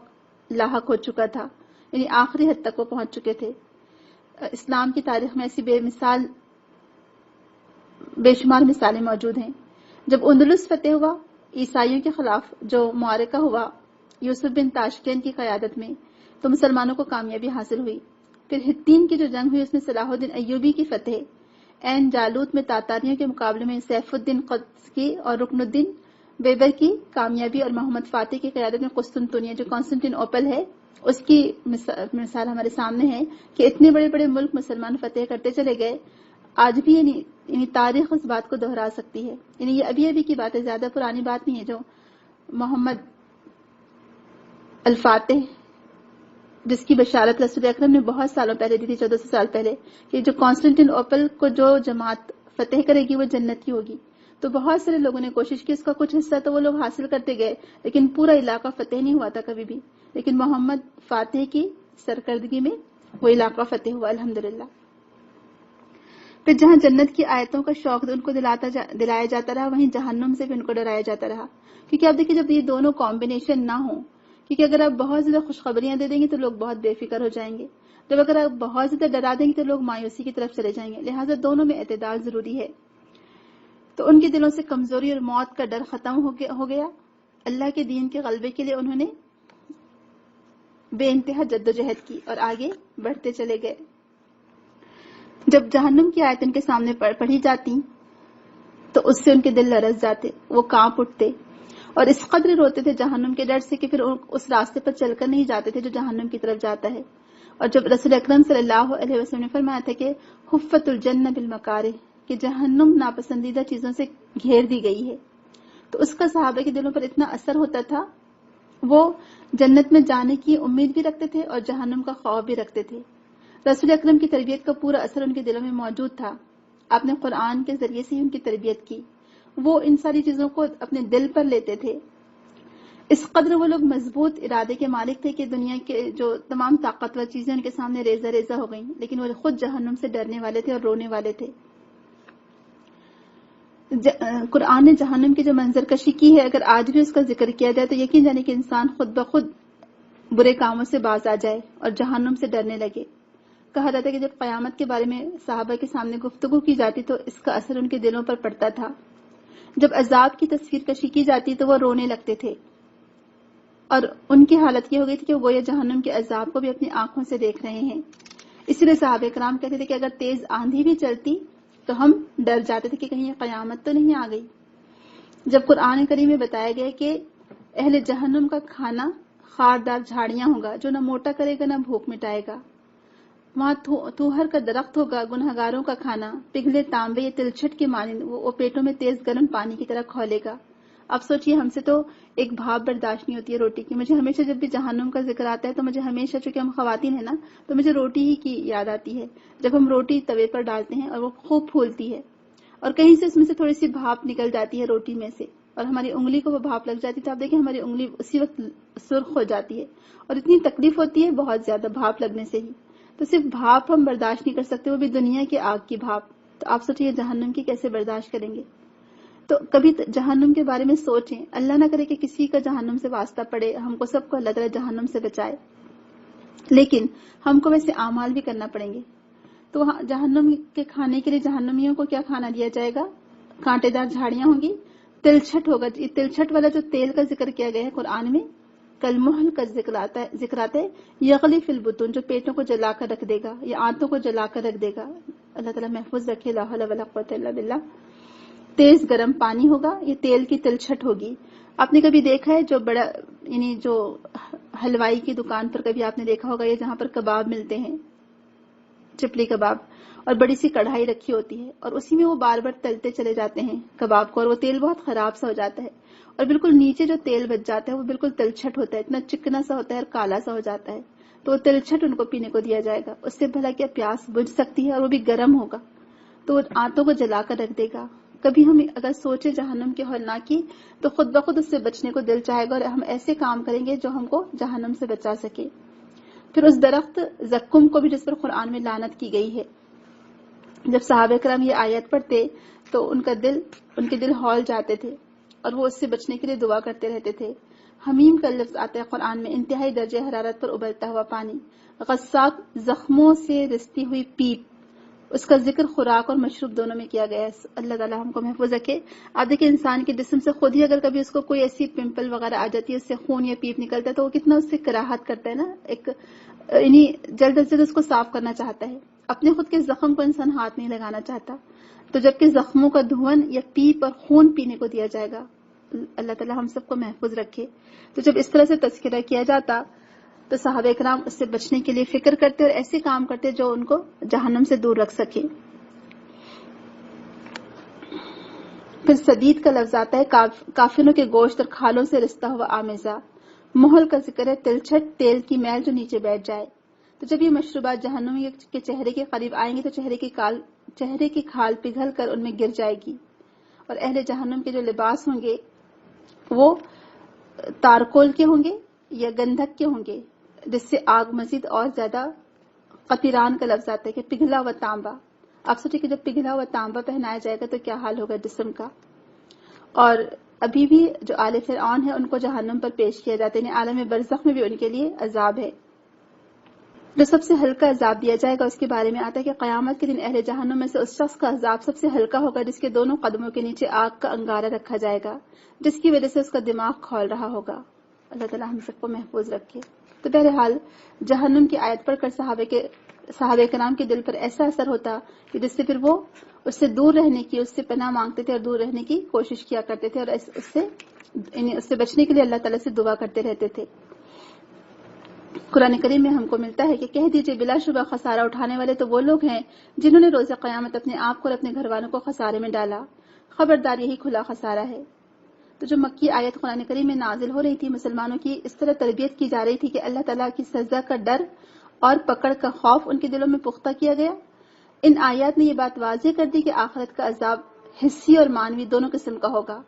[SPEAKER 1] لاحق ہو چکا تھا، یعنی آخری حد تک وہ پہنچ چکے تھے۔ اسلام کی تاریخ میں ایسی بے شمار مثالیں موجود ہیں۔ جب اندلس فتح ہوا، عیسائیوں کے خلاف جو معرکہ ہوا یوسف بن تاشفین کی قیادت میں، تو مسلمانوں کو کامیابی حاصل ہوئی۔ پھر ہتین کی جو جنگ ہوئی اس میں صلاح الدین ایوبی کی فتح، عین جالوت میں تاتاریوں کے مقابلے میں سیف الدین قدس کی اور رکن الدین بیبر کی کامیابی، اور محمد فاتح کی قیادت میں قسطنطنیہ جو قسطنطین اوپل ہے اس کی مثال ہمارے سامنے ہے کہ اتنے بڑے بڑے ملک مسلمان فتح کرتے چلے گئے۔ آج بھی یعنی تاریخ اس بات کو دہرا سکتی ہے، یعنی یہ ابھی ابھی کی بات ہے، زیادہ پرانی بات نہیں ہے۔ جو محمد الفاتح جس کی بشارت رسول اکرم نے بہت سالوں پہلے دی تھی، 1400 سال پہلے، کہ جو قسطنطین اوپل کو جو جماعت فتح کرے گی وہ جنت کی ہوگی، تو بہت سارے لوگوں نے کوشش کی، اس کا کچھ حصہ تو وہ لوگ حاصل کرتے گئے، لیکن پورا علاقہ فتح نہیں ہوا تھا کبھی بھی، لیکن محمد فاتح کی سرکردگی میں وہ علاقہ فتح ہوا الحمدللہ۔ پھر جہاں جنت کی آیتوں کا شوق ان کو دلایا جاتا رہا، وہیں جہنم سے بھی ان کو ڈرایا جاتا رہا، کیونکہ آپ دیکھیں جب یہ دونوں کمبینیشن نہ ہوں، کیونکہ اگر آپ بہت زیادہ خوشخبریاں دے دیں گے تو لوگ بہت بے فکر ہو جائیں گے، جب اگر آپ بہت زیادہ ڈرا دیں گے تو لوگ مایوسی کی طرف چلے جائیں گے، لہٰذا دونوں میں اعتدال ضروری ہے۔ تو ان کے دلوں سے کمزوری اور موت کا ڈر ختم ہو گیا۔ اللہ کے دین کے غلبے کے لیے انہوں نے بے انتہا جدوجہد کی اور آگے بڑھتے چلے گئے۔ جب جہنم کی آیت ان کے سامنے پڑھی جاتی تو اس سے ان کے دل لرز جاتے، وہ کانپ اٹھتے اور اس قدر روتے تھے جہنم کے ڈر سے کہ پھر اس راستے پر چل کر نہیں جاتے تھے جو جہنم کی طرف جاتا ہے۔ اور جب رسول اکرم صلی اللہ علیہ وسلم نے فرمایا تھا کہ حفت الجنہ بالمکارہ، کہ جہنم ناپسندیدہ چیزوں سے گھیر دی گئی ہے، تو اس کا صحابہ کے دلوں پر اتنا اثر ہوتا تھا، وہ جنت میں جانے کی امید بھی رکھتے تھے اور جہنم کا خوف بھی رکھتے تھے۔ رسول اکرم کی تربیت کا پورا اثر ان کے دلوں میں موجود تھا، آپ نے قرآن کے ذریعے سے ہی ان کی تربیت کی، وہ ان ساری چیزوں کو اپنے دل پر لیتے تھے۔ اس قدر وہ لوگ مضبوط ارادے کے مالک تھے کہ دنیا کے جو تمام طاقتور چیزیں ان کے سامنے ریزہ ریزہ ہو گئیں، لیکن وہ خود جہنم سے ڈرنے والے تھے اور رونے والے تھے۔ قرآن نے جہنم کی جو منظر کشی کی ہے، اگر آج بھی اس کا ذکر کیا جائے تو یقین جانے کہ انسان خود بخود برے کاموں سے باز آ جائے اور جہنم سے ڈرنے لگے۔ کہا جاتا ہے کہ جب قیامت کے بارے میں صحابہ کے سامنے گفتگو کی جاتی تو اس کا اثر ان کے دلوں پر پڑتا تھا، جب عذاب کی تصویر کشی کی جاتی تو وہ رونے لگتے تھے، اور ان کی حالت یہ ہو گئی تھی کہ وہ یہ جہنم کے عذاب کو بھی اپنی آنکھوں سے دیکھ رہے ہیں۔ اسی لیے صحابہ کرام کہتے تھے کہ اگر تیز آندھی بھی چلتی تو ہم ڈر جاتے تھے کہ کہیں قیامت تو نہیں آ گئی۔ جب قرآن کریم میں بتایا گیا کہ اہل جہنم کا کھانا خاردار جھاڑیاں ہوگا جو نہ موٹا کرے گا نہ بھوک مٹائے گا، وہاں توہر کا درخت ہوگا گنہگاروں کا کھانا، پگھلے تانبے یا تلچھٹ کے مانند وہ پیٹوں میں تیز گرم پانی کی طرح کھولے گا۔ اب سوچئے ہم سے تو ایک بھاپ برداشت نہیں ہوتی ہے روٹی کی، مجھے ہمیشہ جب بھی جہنم کا ذکر آتا ہے تو مجھے ہمیشہ، چونکہ ہم خواتین ہیں نا، تو مجھے روٹی ہی کی یاد آتی ہے، جب ہم روٹی توے پر ڈالتے ہیں اور وہ خوب پھولتی ہے اور کہیں سے اس میں سے تھوڑی سی بھاپ نکل جاتی ہے روٹی میں سے اور ہماری انگلی کو وہ بھاپ لگ جاتی ہے، تو آپ دیکھیں ہماری انگلی اسی وقت سرخ ہو جاتی ہے اور اتنی تکلیف ہوتی ہے بہت زیادہ بھاپ لگنے سے ہی، تو صرف بھاپ ہم برداشت نہیں کر سکتے، وہ بھی دنیا کی آگ کی بھاپ، تو آپ سوچئے جہنم کی کیسے برداشت کریں گے۔ تو کبھی جہنم کے بارے میں سوچیں. اللہ نہ کرے کہ کسی کا جہنم سے واسطہ پڑے, ہم کو سب کو اللہ تعالیٰ جہنم سے بچائے, لیکن ہم کو ویسے اعمال بھی کرنا پڑیں گے. تو جہنم کے کھانے کے لیے جہنمیوں کو کیا کھانا دیا جائے گا؟ کانٹے دار جھاڑیاں ہوں گی, تلچھٹ ہوگا. یہ تلچھٹ والا جو تیل کا ذکر کیا گیا ہے قرآن میں, کل محل کا ذکر آتا ہے, یغلی فی البطون, جو پیٹوں کو جلا کر رکھ دے گا یا آنتوں کو جلا کر رکھ دے گا. اللہ تعالیٰ محفوظ رکھے, لا حول ولا قوۃ الا باللہ. تیز گرم پانی ہوگا, یہ تیل کی تلچھٹ ہوگی. آپ نے کبھی دیکھا ہے جو بڑا یعنی جو حلوائی کی دکان پر کبھی آپ نے دیکھا ہوگا, یہ جہاں پر کباب ملتے ہیں, چپلی کباب, اور بڑی سی کڑھائی رکھی ہوتی ہے اور اسی میں وہ بار بار تلتے چلے جاتے ہیں کباب کو, اور وہ تیل بہت خراب سا ہو جاتا ہے, اور بالکل نیچے جو تیل بچ جاتا ہے وہ بالکل تلچھٹ ہوتا ہے, اتنا چکنا سا ہوتا ہے اور کالا سا ہو جاتا ہے. تو وہ تلچھٹ ان کو پینے کو دیا جائے گا. اس سے بھلا کیا پیاس بجھ سکتی ہے, اور وہ بھی گرم ہوگا, تو وہ آنتوں کو جلا کر رکھ دے گا. کبھی ہم اگر سوچے جہنم کے ہولناک کی, تو خود بخود اس سے بچنے کو دل چاہے گا, اور ہم ایسے کام کریں گے جو ہم کو جہنم سے بچا سکے. پھر اس درخت زقم کو بھی, جس پر قرآن میں لعنت کی گئی ہے, جب صحابہ کرام یہ آیت پڑھتے تو ان کے دل ہول جاتے تھے, اور وہ اس سے بچنے کے لیے دعا کرتے رہتے تھے. حمیم کا لفظ آتا ہے قرآن میں, انتہائی درجہ حرارت پر ابلتا ہوا پانی. غساق, زخموں سے رستی ہوئی پیپ, اس کا ذکر خوراک اور مشروب دونوں میں کیا گیا ہے. اللہ تعالیٰ ہم کو محفوظ رکھے. آپ دیکھیں انسان کے جسم سے خود ہی اگر کبھی اس کو کوئی ایسی پمپل وغیرہ آ جاتی ہے, اس سے خون یا پیپ نکلتا ہے, تو وہ کتنا اس سے کراہت کرتا ہے نا, ایک یعنی جلد از جلد اس کو صاف کرنا چاہتا ہے. اپنے خود کے زخم کو انسان ہاتھ نہیں لگانا چاہتا, تو جبکہ زخموں کا دھون یا پیپ اور خون پینے کو دیا جائے گا. اللہ تعالیٰ ہم سب کو محفوظ رکھے. تو جب اس طرح سے تذکرہ کیا جاتا تو صحابہ کرام اس سے بچنے کے لیے فکر کرتے اور ایسے کام کرتے جو ان کو جہنم سے دور رکھ سکے. پھر سدید کا لفظ آتا ہے, کافروں کے گوشت اور کھالوں سے رستا ہوا آمیزہ. محل کا ذکر ہے تلچھٹ, تیل کی میل جو نیچے بیٹھ جائے. تو جب یہ مشروبات جہنمی کے چہرے کے قریب آئیں گے تو چہرے کی کھال پگھل کر ان میں گر جائے گی, اور اہل جہنم کے جو لباس ہوں گے وہ تارکول کے ہوں گے یا گندھک کے ہوں گے, جس سے آگ مزید اور زیادہ. قطران کا لفظ آتا ہے کہ پگھلا ہوا تانبا. آپ سوچیں کہ جب پگھلا ہوا تانبا پہنایا جائے گا تو کیا حال ہوگا جسم کا. اور ابھی بھی جو آل فرعون ہے ان کو جہنم پر پیش کیا جاتا ہے, یعنی عالم برزخ میں بھی ان کے لیے عذاب ہے. جو سب سے ہلکا عذاب دیا جائے گا اس کے بارے میں آتا ہے کہ قیامت کے دن اہل جہنم میں سے اس شخص کا عذاب سب سے ہلکا ہوگا جس کے دونوں قدموں کے نیچے آگ کا انگارہ رکھا جائے گا, جس کی وجہ سے اس کا دماغ کھول رہا ہوگا. اللہ تعالیٰ ہم سب کو محفوظ رکھے. تو بہرحال جہنم کی آیت پڑھ کر صحابہ کرام کے دل پر ایسا اثر ہوتا کہ جس سے پھر وہ اس سے دور رہنے کی, اس سے پناہ مانگتے تھے اور دور رہنے کی کوشش کیا کرتے تھے, اور اس سے بچنے کے لیے اللہ تعالیٰ سے دعا کرتے رہتے تھے. قرآن کریم میں ہم کو ملتا ہے کہ کہہ دیجئے بلا شبہ خسارہ اٹھانے والے تو وہ لوگ ہیں جنہوں نے روز قیامت اپنے آپ کو اور اپنے گھر والوں کو خسارے میں ڈالا. خبردار, یہی کھلا خسارہ ہے. تو جو مکی آیت قرآن کریم میں نازل ہو رہی تھی, مسلمانوں کی اس طرح تربیت کی جا رہی تھی کہ اللہ تعالیٰ کی سزا کا ڈر اور پکڑ کا خوف ان کے دلوں میں پختہ کیا گیا. ان آیات نے یہ بات واضح کر دی کہ آخرت کا عذاب حسی اور مانوی دونوں قسم کا ہوگا.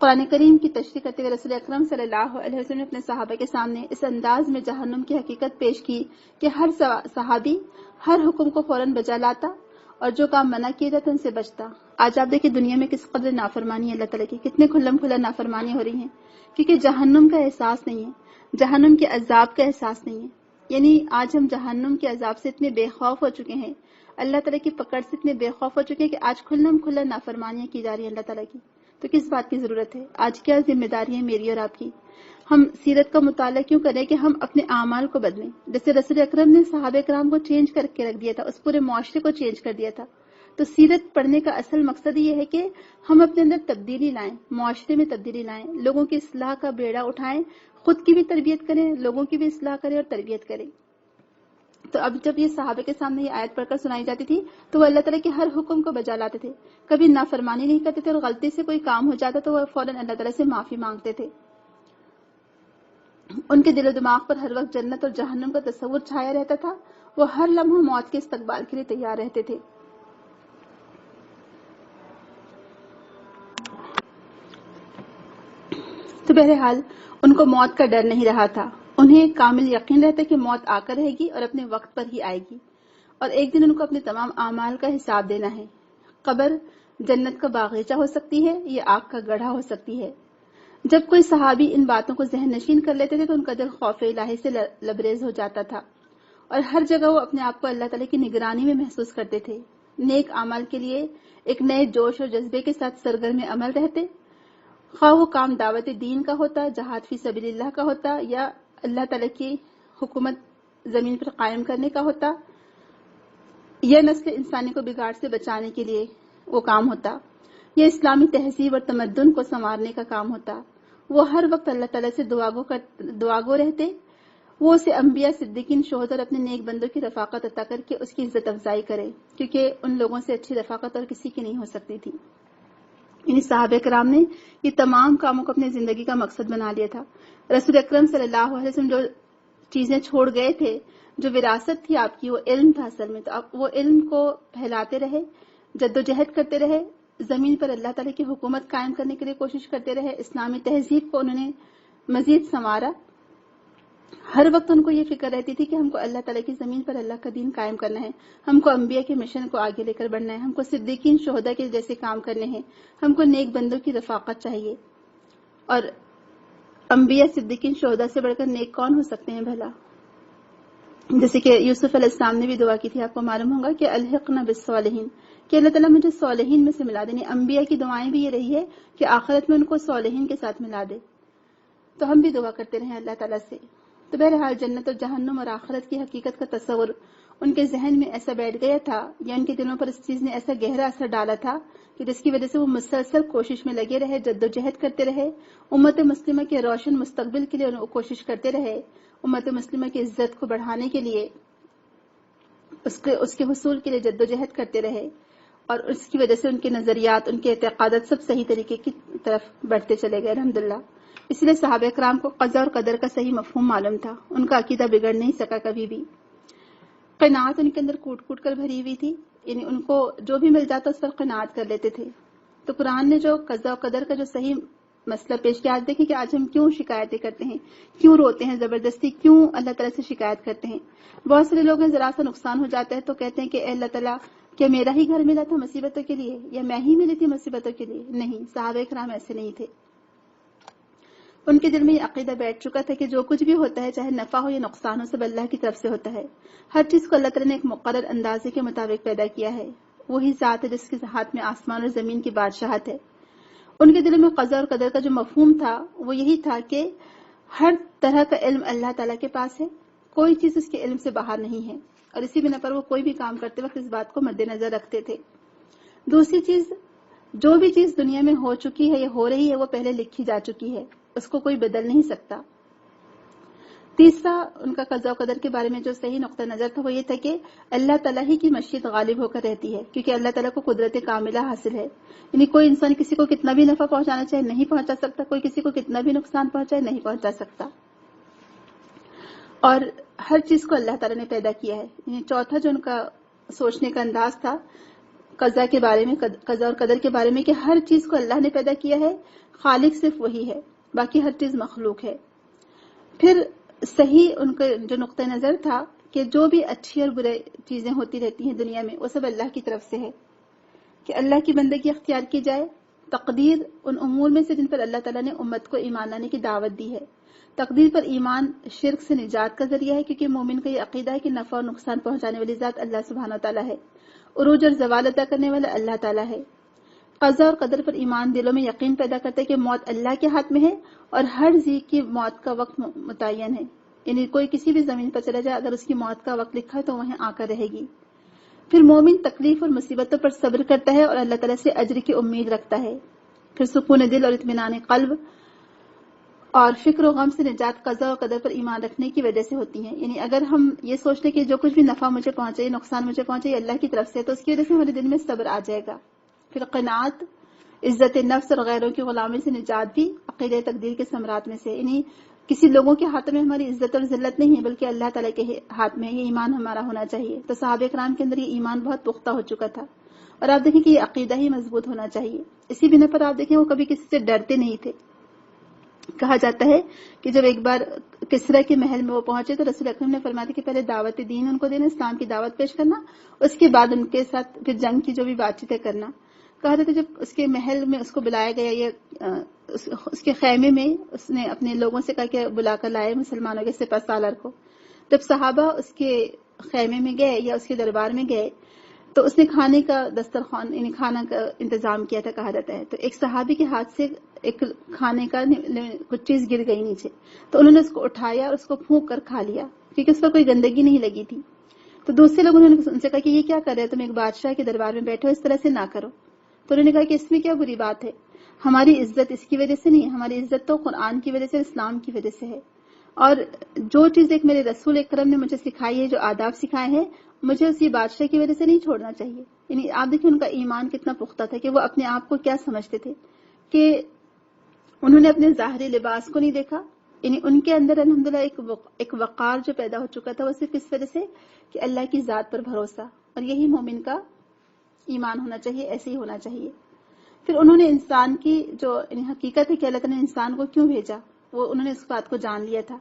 [SPEAKER 1] قرآن کریم کی تشریح کرتے ہوئے رسول اکرم صلی اللہ علیہ وسلم نے اپنے صحابہ کے سامنے اس انداز میں جہنم کی حقیقت پیش کی کہ ہر صحابی ہر حکم کو فوراً بجا لاتا اور جو کام منع کیے جاتے ان سے بچتا. آج آپ دیکھیں دنیا میں کس قدر نافرمانی ہے اللہ تعالیٰ کی, کتنے کھلم کھلا نافرمانی ہو رہی ہیں, کیونکہ جہنم کا احساس نہیں ہے, جہنم کے عذاب کا احساس نہیں ہے. یعنی آج ہم جہنم کے عذاب سے اتنے بے خوف ہو چکے ہیں, اللہ تعالیٰ کی پکڑ سے اتنے بے خوف ہو چکے ہیں کہ آج کھلم کھلا نافرمانیاں کی جا رہی ہیں اللہ تعالیٰ کی. تو کس بات کی ضرورت ہے؟ آج کیا ذمہ داری ہے میری اور آپ کی؟ ہم سیرت کا مطالعہ کیوں کریں کہ ہم اپنے اعمال کو بدلیں. جیسے رسول اکرم نے صحابہ کرام کو چینج کر کے رکھ دیا تھا, اس پورے معاشرے کو چینج کر دیا تھا. تو سیرت پڑھنے کا اصل مقصد یہ ہے کہ ہم اپنے اندر تبدیلی لائیں, معاشرے میں تبدیلی لائیں, لوگوں کی اصلاح کا بیڑا اٹھائیں, خود کی بھی تربیت کریں, لوگوں کی بھی اصلاح کریں اور تربیت کریں. تو اب جب یہ صحابہ کے سامنے یہ آیت پڑھ کر سنائی جاتی تھی تو وہ اللہ تعالیٰ کے ہر حکم کو بجا لاتے تھے, کبھی نافرمانی نہیں کرتے تھے, اور غلطی سے کوئی کام ہو جاتا تو وہ فوراً اللہ تعالیٰ سے معافی مانگتے تھے. ان کے دل و دماغ پر ہر وقت جنت اور جہنم کا تصور چھایا رہتا تھا, وہ ہر لمحہ موت کے استقبال کے لیے تیار رہتے تھے. تو بہرحال ان کو موت کا ڈر نہیں رہا تھا, انہیں کامل یقین رہتا کہ موت آ کر رہے گی اور اپنے وقت پر ہی آئے گی, اور ایک دن ان کو اپنے تمام اعمال کا حساب دینا ہے. قبر جنت کا باغیچہ ہو سکتی ہے، یہ آگ کا گڑھا ہو سکتی ہے۔ جب کوئی صحابی ان باتوں کو ذہن نشین کر لیتے تھے تو ان کا دل خوف الہی سے لبریز ہو جاتا تھا، اور ہر جگہ وہ اپنے آپ کو اللہ تعالیٰ کی نگرانی میں محسوس کرتے تھے۔ نیک اعمال کے لیے ایک نئے جوش اور جذبے کے ساتھ سرگرم عمل رہتے، خواہ وہ کام دعوت دین کا ہوتا، جہاد فی سبیل اللہ کا ہوتا، یا اللہ تعالیٰ کی حکومت زمین پر قائم کرنے کا ہوتا، یا نسل انسانی کو بگاڑ سے بچانے کے لیے وہ کام ہوتا، یا اسلامی تہذیب اور تمدن کو سنوارنے کا کام ہوتا۔ وہ ہر وقت اللہ تعالیٰ سے دعاگو رہتے، وہ اسے انبیاء، صدیقین، شہداء اور اپنے نیک بندوں کی رفاقت عطا کر کے اس کی عزت افزائی کرے، کیونکہ ان لوگوں سے اچھی رفاقت اور کسی کی نہیں ہو سکتی تھی۔ یعنی صحابہ کرام نے یہ تمام کاموں کو اپنی زندگی کا مقصد بنا لیا تھا۔ رسول اکرم صلی اللہ علیہ وسلم جو چیزیں چھوڑ گئے تھے، جو وراثت تھی آپ کی، وہ علم تھا اصل میں، تو آپ وہ علم کو پھیلاتے رہے، جدوجہد کرتے رہے، زمین پر اللہ تعالیٰ کی حکومت قائم کرنے کے لیے کوشش کرتے رہے، اسلامی تہذیب کو انہوں نے مزید سنوارا۔ ہر وقت ان کو یہ فکر رہتی تھی کہ ہم کو اللہ تعالیٰ کی زمین پر اللہ کا دین قائم کرنا ہے، ہم کو انبیاء کے مشن کو آگے لے کر بڑھنا ہے، ہم کو صدیقین، شہداء کے جیسے کام کرنے ہیں، ہم کو نیک بندوں کی رفاقت چاہیے۔ اور انبیاء، صدیقین، شہداء سے بڑھ کر نیک کون ہو سکتے ہیں بھلا؟ جیسے کہ یوسف علیہ السلام نے بھی دعا کی تھی، آپ کو معلوم ہوگا کہ الحقنا بالصالحین، کہ اللہ تعالیٰ مجھے صالحین میں سے ملا دے۔ انبیاء کی دعائیں بھی یہ رہی ہے کہ آخرت میں ان کو صالحین کے ساتھ ملا دے، تو ہم بھی دعا کرتے رہے اللہ تعالیٰ سے۔ تو بہرحال جنت اور جہنم اور آخرت کی حقیقت کا تصور ان کے ذہن میں ایسا بیٹھ گیا تھا، یا ان کے دلوں پر اس چیز نے ایسا گہرا اثر ڈالا تھا کہ جس کی وجہ سے وہ مسلسل کوشش میں لگے رہے، جدوجہد کرتے رہے، امت مسلمہ کے روشن مستقبل کے لیے کوشش کرتے رہے، امت مسلمہ کی عزت کو بڑھانے کے لیے، اس کے حصول کے لیے جدوجہد کرتے رہے، اور اس کی وجہ سے ان کے نظریات، ان کے اعتقادات سب صحیح طریقے کی طرف بڑھتے چلے گئے الحمدللہ۔ اس لیے صحابہ کرام کو قضاء اور قدر کا صحیح مفہوم معلوم تھا، ان کا عقیدہ بگڑ نہیں سکا کبھی بھی۔ قناعت ان کے اندر کوٹ کوٹ کر بھری ہوئی تھی، یعنی ان کو جو بھی مل جاتا اس پر قناعت کر لیتے تھے۔ تو قرآن نے جو قضاء و قدر کا جو صحیح مسئلہ پیش کیا، آج دیکھیں کہ آج ہم کیوں شکایتیں کرتے ہیں، کیوں روتے ہیں زبردستی، کیوں اللہ تعالیٰ سے شکایت کرتے ہیں۔ بہت سارے لوگ ہیں ذرا سا نقصان ہو جاتا ہے تو کہتے ہیں کہ اے اللہ تعالیٰ کیا میرا ہی گھر ملا تھا مصیبتوں کے لیے، یا میں ہی ملی تھی مصیبتوں کے لیے؟ نہیں، صحابہ کرام ایسے نہیں تھے۔ ان کے دل میں یہ عقیدہ بیٹھ چکا تھا کہ جو کچھ بھی ہوتا ہے، چاہے نفع ہو یا نقصان ہو، سب اللہ کی طرف سے ہوتا ہے۔ ہر چیز کو اللہ تعالیٰ نے ایک مقرر اندازے کے مطابق پیدا کیا ہے۔ وہی ذات ہے جس کے ہاتھ میں آسمان اور زمین کی بادشاہت ہے۔ ان کے دل میں قضاء اور قدر کا جو مفہوم تھا وہ یہی تھا کہ ہر طرح کا علم اللہ تعالیٰ کے پاس ہے، کوئی چیز اس کے علم سے باہر نہیں ہے، اور اسی بنا پر وہ کوئی بھی کام کرتے وقت اس بات کو مد نظر رکھتے تھے۔ دوسری چیز، جو بھی چیز دنیا میں ہو چکی ہے یا ہو رہی ہے وہ پہلے لکھی جا چکی ہے، اس کو کوئی بدل نہیں سکتا۔ تیسرا ان کا قضاء و قدر کے بارے میں جو صحیح نقطہ نظر تھا وہ یہ تھا کہ اللہ تعالیٰ ہی کی مشیت غالب ہو کر رہتی ہے، کیونکہ اللہ تعالیٰ کو قدرت کاملہ حاصل ہے۔ یعنی کوئی انسان کسی کو کتنا بھی نفع پہنچانا چاہے نہیں پہنچا سکتا، کوئی کسی کو کتنا بھی نقصان پہنچائے نہیں پہنچا سکتا، اور ہر چیز کو اللہ تعالیٰ نے پیدا کیا ہے۔ یعنی چوتھا جو ان کا سوچنے کا انداز تھا قضاء کے بارے میں، قضاء اور قدر کے بارے میں، کہ ہر چیز کو اللہ نے پیدا کیا ہے، خالق صرف وہی ہے، باقی ہر چیز مخلوق ہے۔ پھر صحیح ان کا جو نقطہ نظر تھا کہ جو بھی اچھی اور برے چیزیں ہوتی رہتی ہیں دنیا میں وہ سب اللہ کی طرف سے ہے، کہ اللہ کی بندگی اختیار کی جائے۔ تقدیر ان امور میں سے جن پر اللہ تعالیٰ نے امت کو ایمان لانے کی دعوت دی ہے۔ تقدیر پر ایمان شرک سے نجات کا ذریعہ ہے، کیونکہ مومن کا یہ عقیدہ ہے کہ نفع اور نقصان پہنچانے والی ذات اللہ سبحانہ وتعالیٰ ہے، عروج اور زوال عطا کرنے والا اللہ تعالیٰ ہے۔ قضاء اور قدر پر ایمان دلوں میں یقین پیدا کرتا ہے کہ موت اللہ کے ہاتھ میں ہے، اور ہر ذی کی موت کا وقت متعین ہے، یعنی کوئی کسی بھی زمین پر چلا جائے اگر اس کی موت کا وقت لکھا ہے تو وہیں آ کر رہے گی۔ پھر مومن تکلیف اور مصیبتوں پر صبر کرتا ہے اور اللہ تعالیٰ سے اجر کی امید رکھتا ہے۔ پھر سکون دل اور اطمینان قلب اور فکر و غم سے نجات قضاء و قدر پر ایمان رکھنے کی وجہ سے ہوتی ہیں۔ یعنی اگر ہم یہ سوچتے کہ جو کچھ بھی نفع مجھے پہنچے، نقصان مجھے پہنچے، یہ اللہ کی طرف سے ہے، تو اس کی وجہ سے ہمارے دل میں صبر آ جائے گا۔ پھر قناعت، عزت نفس اور غیروں کی غلامی سے نجات بھی عقیدہ تقدیر کے ثمرات میں سے، یعنی کسی لوگوں کے ہاتھ میں ہماری عزت اور ذلت نہیں ہے بلکہ اللہ تعالیٰ کے ہاتھ میں، یہ ایمان ہمارا ہونا چاہیے۔ تو صحابہ کرام کے اندر یہ ایمان بہت پختہ ہو چکا تھا، اور آپ دیکھیں کہ یہ عقیدہ ہی مضبوط ہونا چاہیے۔ اسی بنا پر آپ دیکھیں وہ کبھی کسی سے ڈرتے نہیں تھے۔ کہا جاتا ہے کہ جب ایک بار کسرا کے محل میں وہ پہنچے تو رسول اکرم نے فرمایا تھا کہ پہلے دعوت دین ان کو دینا، اسلام کی دعوت پیش کرنا، اس کے بعد ان کے ساتھ پھر جنگ کی جو بھی بات چیتیں کرنا۔ کہا جاتا ہے جب اس کے محل میں اس کو بلایا گیا یا اس کے خیمے میں اس نے اپنے لوگوں سے کہا کہ بلا کر لائے مسلمانوں کے سپہ سالار کو. جب صحابہ اس کے خیمے میں گئے یا اس کے دربار میں گئے تو اس نے کھانے کا دسترخوان یعنی کھانا کا انتظام کیا تھا کہا جاتا ہے. تو ایک صحابی کے ہاتھ سے ایک کھانے کا کچھ چیز گر گئی نیچے, تو انہوں نے اس کو اٹھایا اور اس کو پھونک کر کھا لیا کیونکہ اس پر کوئی گندگی نہیں لگی تھی. تو دوسرے لوگوں نے ان سے کہا کہ یہ کیا کر رہے ہو, تم ایک بادشاہ کے دربار میں بیٹھے ہو, اس طرح سے نہ کرو. تو انہوں نے کہا کہ اس میں کیا بری بات ہے, ہماری عزت اس کی وجہ سے نہیں ہے, ہماری عزت تو قرآن کی وجہ سے, اسلام کی وجہ سے ہے. اور جو چیز ایک میرے رسول اکرم نے مجھے سکھائی ہے, جو آداب سکھائے ہیں, مجھے اسی بادشاہ کی وجہ سے نہیں چھوڑنا چاہیے. یعنی آپ دیکھیں ان کا ایمان کتنا پختہ تھا کہ وہ اپنے آپ کو کیا سمجھتے تھے کہ انہوں نے اپنے ظاہری لباس کو نہیں دیکھا. یعنی ان کے اندر الحمدللہ ایک وقار جو پیدا ہو چکا تھا, وہ صرف اس وجہ سے کہ اللہ کی ذات پر بھروسہ, اور یہی مومن کا ایمان ہونا چاہیے, ایسے ہی ہونا چاہیے. پھر انہوں نے انسان کی جو حقیقت ہے کہ اللہ تعالیٰ نے انسان کو کیوں بھیجا, وہ انہوں نے اس بات کو جان لیا تھا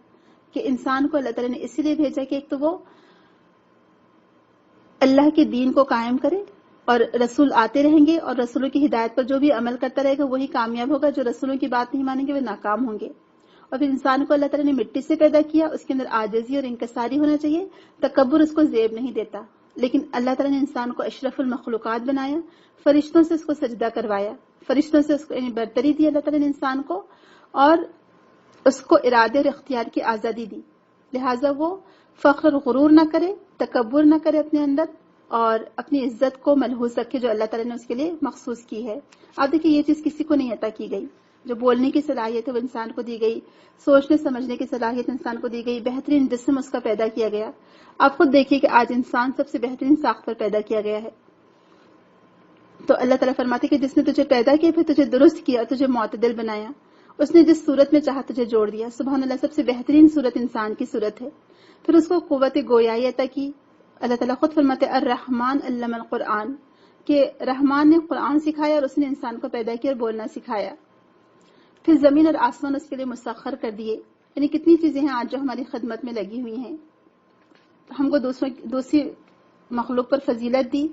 [SPEAKER 1] کہ انسان کو اللہ تعالیٰ نے اسی لیے بھیجا کہ ایک تو وہ اللہ کے دین کو قائم کرے, اور رسول آتے رہیں گے اور رسولوں کی ہدایت پر جو بھی عمل کرتا رہے گا وہی کامیاب ہوگا, جو رسولوں کی بات نہیں مانیں گے وہ ناکام ہوں گے. اور پھر انسان کو اللہ تعالیٰ نے مٹی سے پیدا کیا, اس کے اندر عاجزی اور انکساری ہونا چاہیے, تکبر اس کو زیب نہیں دیتا. لیکن اللہ تعالیٰ نے انسان کو اشرف المخلوقات بنایا, فرشتوں سے اس کو سجدہ کروایا, فرشتوں سے اس کو برتری دی اللہ تعالیٰ نے انسان کو, اور اس کو ارادے اور اختیار کی آزادی دی. لہٰذا وہ فخر اور غرور نہ کرے, تکبر نہ کرے اپنے اندر, اور اپنی عزت کو ملحوظ رکھے جو اللہ تعالیٰ نے اس کے لیے مخصوص کی ہے. آپ دیکھیں یہ چیز کسی کو نہیں عطا کی گئی. جو بولنے کی صلاحیت ہے وہ انسان کو دی گئی, سوچنے سمجھنے کی صلاحیت انسان کو دی گئی, بہترین جسم اس کا پیدا کیا گیا. آپ خود دیکھیے کہ آج انسان سب سے بہترین ساخت پر پیدا کیا گیا ہے. تو اللہ تعالیٰ فرماتے کہ جس نے تجھے پیدا کیا, پھر تجھے درست کیا, تجھے معتدل بنایا, اس نے جس صورت میں چاہا تجھے جوڑ دیا. سبحان اللہ, سب سے بہترین صورت انسان کی صورت ہے. پھر اس کو قوت گویائی عطا کی. اللہ تعالیٰ خود فرماتے الرحمن علم القرآن, کہ رحمان نے قرآن سکھایا اور اس نے انسان کو پیدا کیا اور بولنا سکھایا. پھر زمین اور آسمان اس کے لیے مسخر کر دیے. یعنی کتنی چیزیں ہیں آج جو ہماری خدمت میں لگی ہوئی ہیں. ہم کو دوسری مخلوق پر فضیلت دی.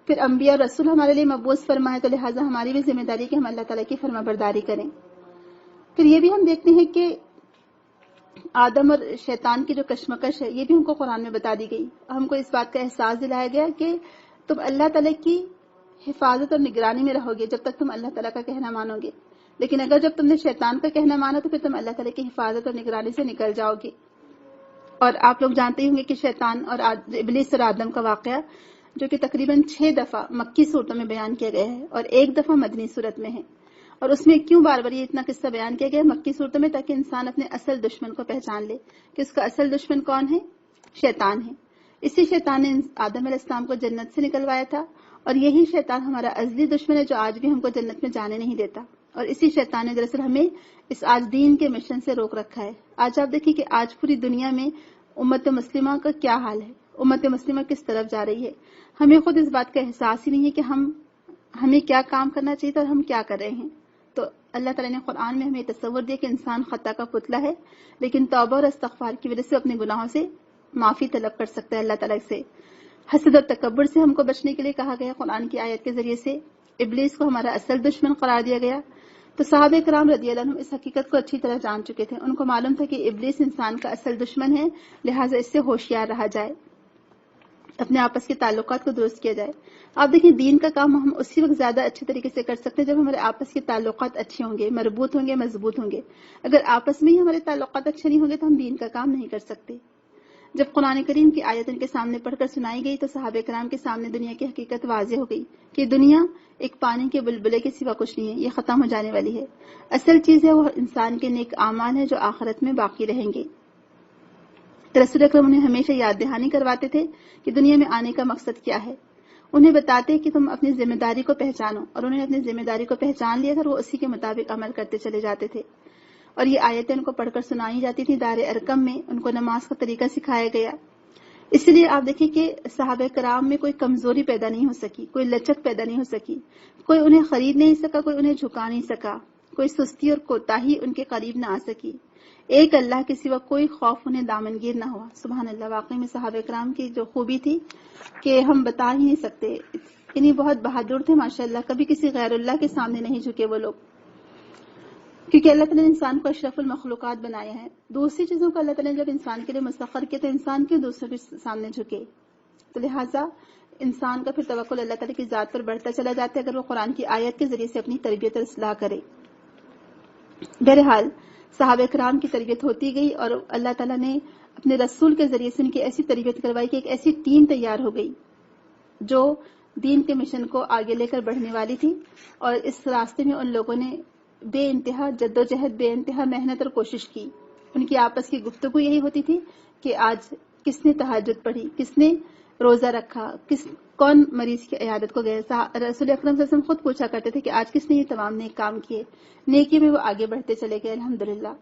[SPEAKER 1] پھر انبیاء اور رسول ہمارے لیے مبعوث فرمائے, تو لہٰذا ہماری بھی ذمہ داری کہ ہم اللہ تعالیٰ کی فرما برداری کریں. پھر یہ بھی ہم دیکھتے ہیں کہ آدم اور شیطان کی جو کشمکش ہے یہ بھی ہم کو قرآن میں بتا دی گئی. ہم کو اس بات کا احساس دلایا گیا کہ تم اللہ تعالیٰ کی حفاظت اور نگرانی میں رہو گے جب تک تم اللہ تعالیٰ کا کہنا مانو گے, لیکن اگر جب تم نے شیطان کا کہنا مانا تو پھر تم اللہ تعالیٰ کی حفاظت اور نگرانی سے نکل جاؤ گے. اور آپ لوگ جانتے ہی ہوں گے کہ شیطان اور ابلیس اور آدم کا واقعہ جو کہ تقریباً 6 دفعہ مکی صورتوں میں بیان کیا گیا ہے اور 1 دفعہ مدنی صورت میں ہے. اور اس میں کیوں بار بار یہ اتنا قصہ بیان کیا گیا مکی صورتوں میں, تاکہ انسان اپنے اصل دشمن کو پہچان لے کہ اس کا اصل دشمن کون ہے, شیطان ہے. اسی شیطان نے آدم علیہ السلام کو جنت سے نکلوایا تھا, اور یہی شیطان ہمارا ازلی دشمن ہے جو آج بھی ہم کو جنت میں جانے نہیں دیتا. اور اسی شیطان نے دراصل ہمیں اس آج دین کے مشن سے روک رکھا ہے. آج آپ دیکھیں کہ آج پوری دنیا میں امت مسلمہ کا کیا حال ہے, امت مسلمہ کس طرف جا رہی ہے. ہمیں خود اس بات کا احساس ہی نہیں ہے کہ ہمیں کیا کام کرنا چاہیے اور ہم کیا کر رہے ہیں. تو اللہ تعالیٰ نے قرآن میں ہمیں تصور دیا کہ انسان خطا کا پتلا ہے, لیکن توبہ اور استغفار کی وجہ سے اپنے گناہوں سے معافی طلب کر سکتا ہے اللہ تعالیٰ سے. حسد اور تکبر سے ہم کو بچنے کے لیے کہا گیا قرآن کی آیت کے ذریعے سے. ابلیس کو ہمارا اصل دشمن قرار دیا گیا. تو صحابہ کرام رضی اللہ عنہم اس حقیقت کو اچھی طرح جان چکے تھے. ان کو معلوم تھا کہ ابلیس انسان کا اصل دشمن ہے, لہٰذا اس سے ہوشیار رہا جائے, اپنے آپس کے تعلقات کو درست کیا جائے. آپ دیکھیں دین کا کام ہم اسی وقت زیادہ اچھے طریقے سے کر سکتے ہیں جب ہمارے آپس کے تعلقات اچھے ہوں گے, مربوط ہوں گے, مضبوط ہوں گے. اگر آپس میں ہی ہمارے تعلقات اچھے نہیں ہوں گے تو ہم دین کا کام نہیں کر سکتے. جب قرآن کریم کی آیت ان کے سامنے پڑھ کر سنائی گئی تو صحابہ کرام کے سامنے دنیا کی حقیقت واضح ہو گئی کہ دنیا ایک پانی کے بلبلے کے سوا کچھ نہیں ہے, یہ ختم ہو جانے والی ہے. اصل چیز ہے وہ انسان کے نیک اعمال ہیں جو آخرت میں باقی رہیں گے. رسول اکرم انہیں ہمیشہ یاد دہانی کرواتے تھے کہ دنیا میں آنے کا مقصد کیا ہے. انہیں بتاتے کہ تم اپنی ذمہ داری کو پہچانو, اور انہوں نے اپنی ذمہ داری کو پہچان لیا تھا اور وہ اسی کے مطابق عمل کرتے چلے جاتے تھے. اور یہ آیتیں ان کو پڑھ کر سنائی جاتی تھی. دار ارقم میں ان کو نماز کا طریقہ سکھایا گیا. اس لیے آپ دیکھیں کہ صحابہ کرام میں کوئی کمزوری پیدا نہیں ہو سکی, کوئی لچک پیدا نہیں ہو سکی, کوئی انہیں خرید نہیں سکا, کوئی انہیں جھکا نہیں سکا, کوئی سستی اور کوتاہی ان کے قریب نہ آ سکی. ایک اللہ کے سوا کوئی خوف انہیں دامنگیر نہ ہوا. سبحان اللہ, واقعی میں صحابہ کرام کی جو خوبی تھی کہ ہم بتا ہی نہیں سکتے. یعنی بہت بہادر تھے ماشاءاللہ، کبھی کسی غیر اللہ کے سامنے نہیں جھکے وہ لوگ، کیونکہ اللہ تعالیٰ نے انسان کو اشرف المخلوقات بنایا ہے. دوسری چیزوں کو اللہ تعالیٰ نے جب انسان کے لیے مسخر کیا تو انسان کیوں دوسروں کے سامنے جھکے؟ تو لہٰذا انسان کا پھر توکل اللہ تعالیٰ کی ذات پر بڑھتا چلا جاتا ہے اگر وہ قرآن کی آیت کے ذریعے سے اپنی تربیت اور اصلاح کرے. بہرحال صحابہ کرام کی تربیت ہوتی گئی اور اللہ تعالیٰ نے اپنے رسول کے ذریعے سے ان کی ایسی تربیت کروائی کہ ایک ایسی ٹیم تیار ہو گئی جو دین کے مشن کو آگے لے کر بڑھنے والی تھی. اور اس راستے میں ان لوگوں نے بے انتہا جدوجہد، بے انتہا محنت اور کوشش کی. ان کی آپس کی گفتگو یہی ہوتی تھی کہ آج کس نے تہجد پڑھی، کس نے روزہ رکھا، کون مریض کی عیادت کو گئے. رسول اکرم صلی اللہ علیہ وسلم خود پوچھا کرتے تھے کہ آج کس نے یہ تمام نیک کام کیے. نیکی میں وہ آگے بڑھتے چلے گئے الحمدللہ.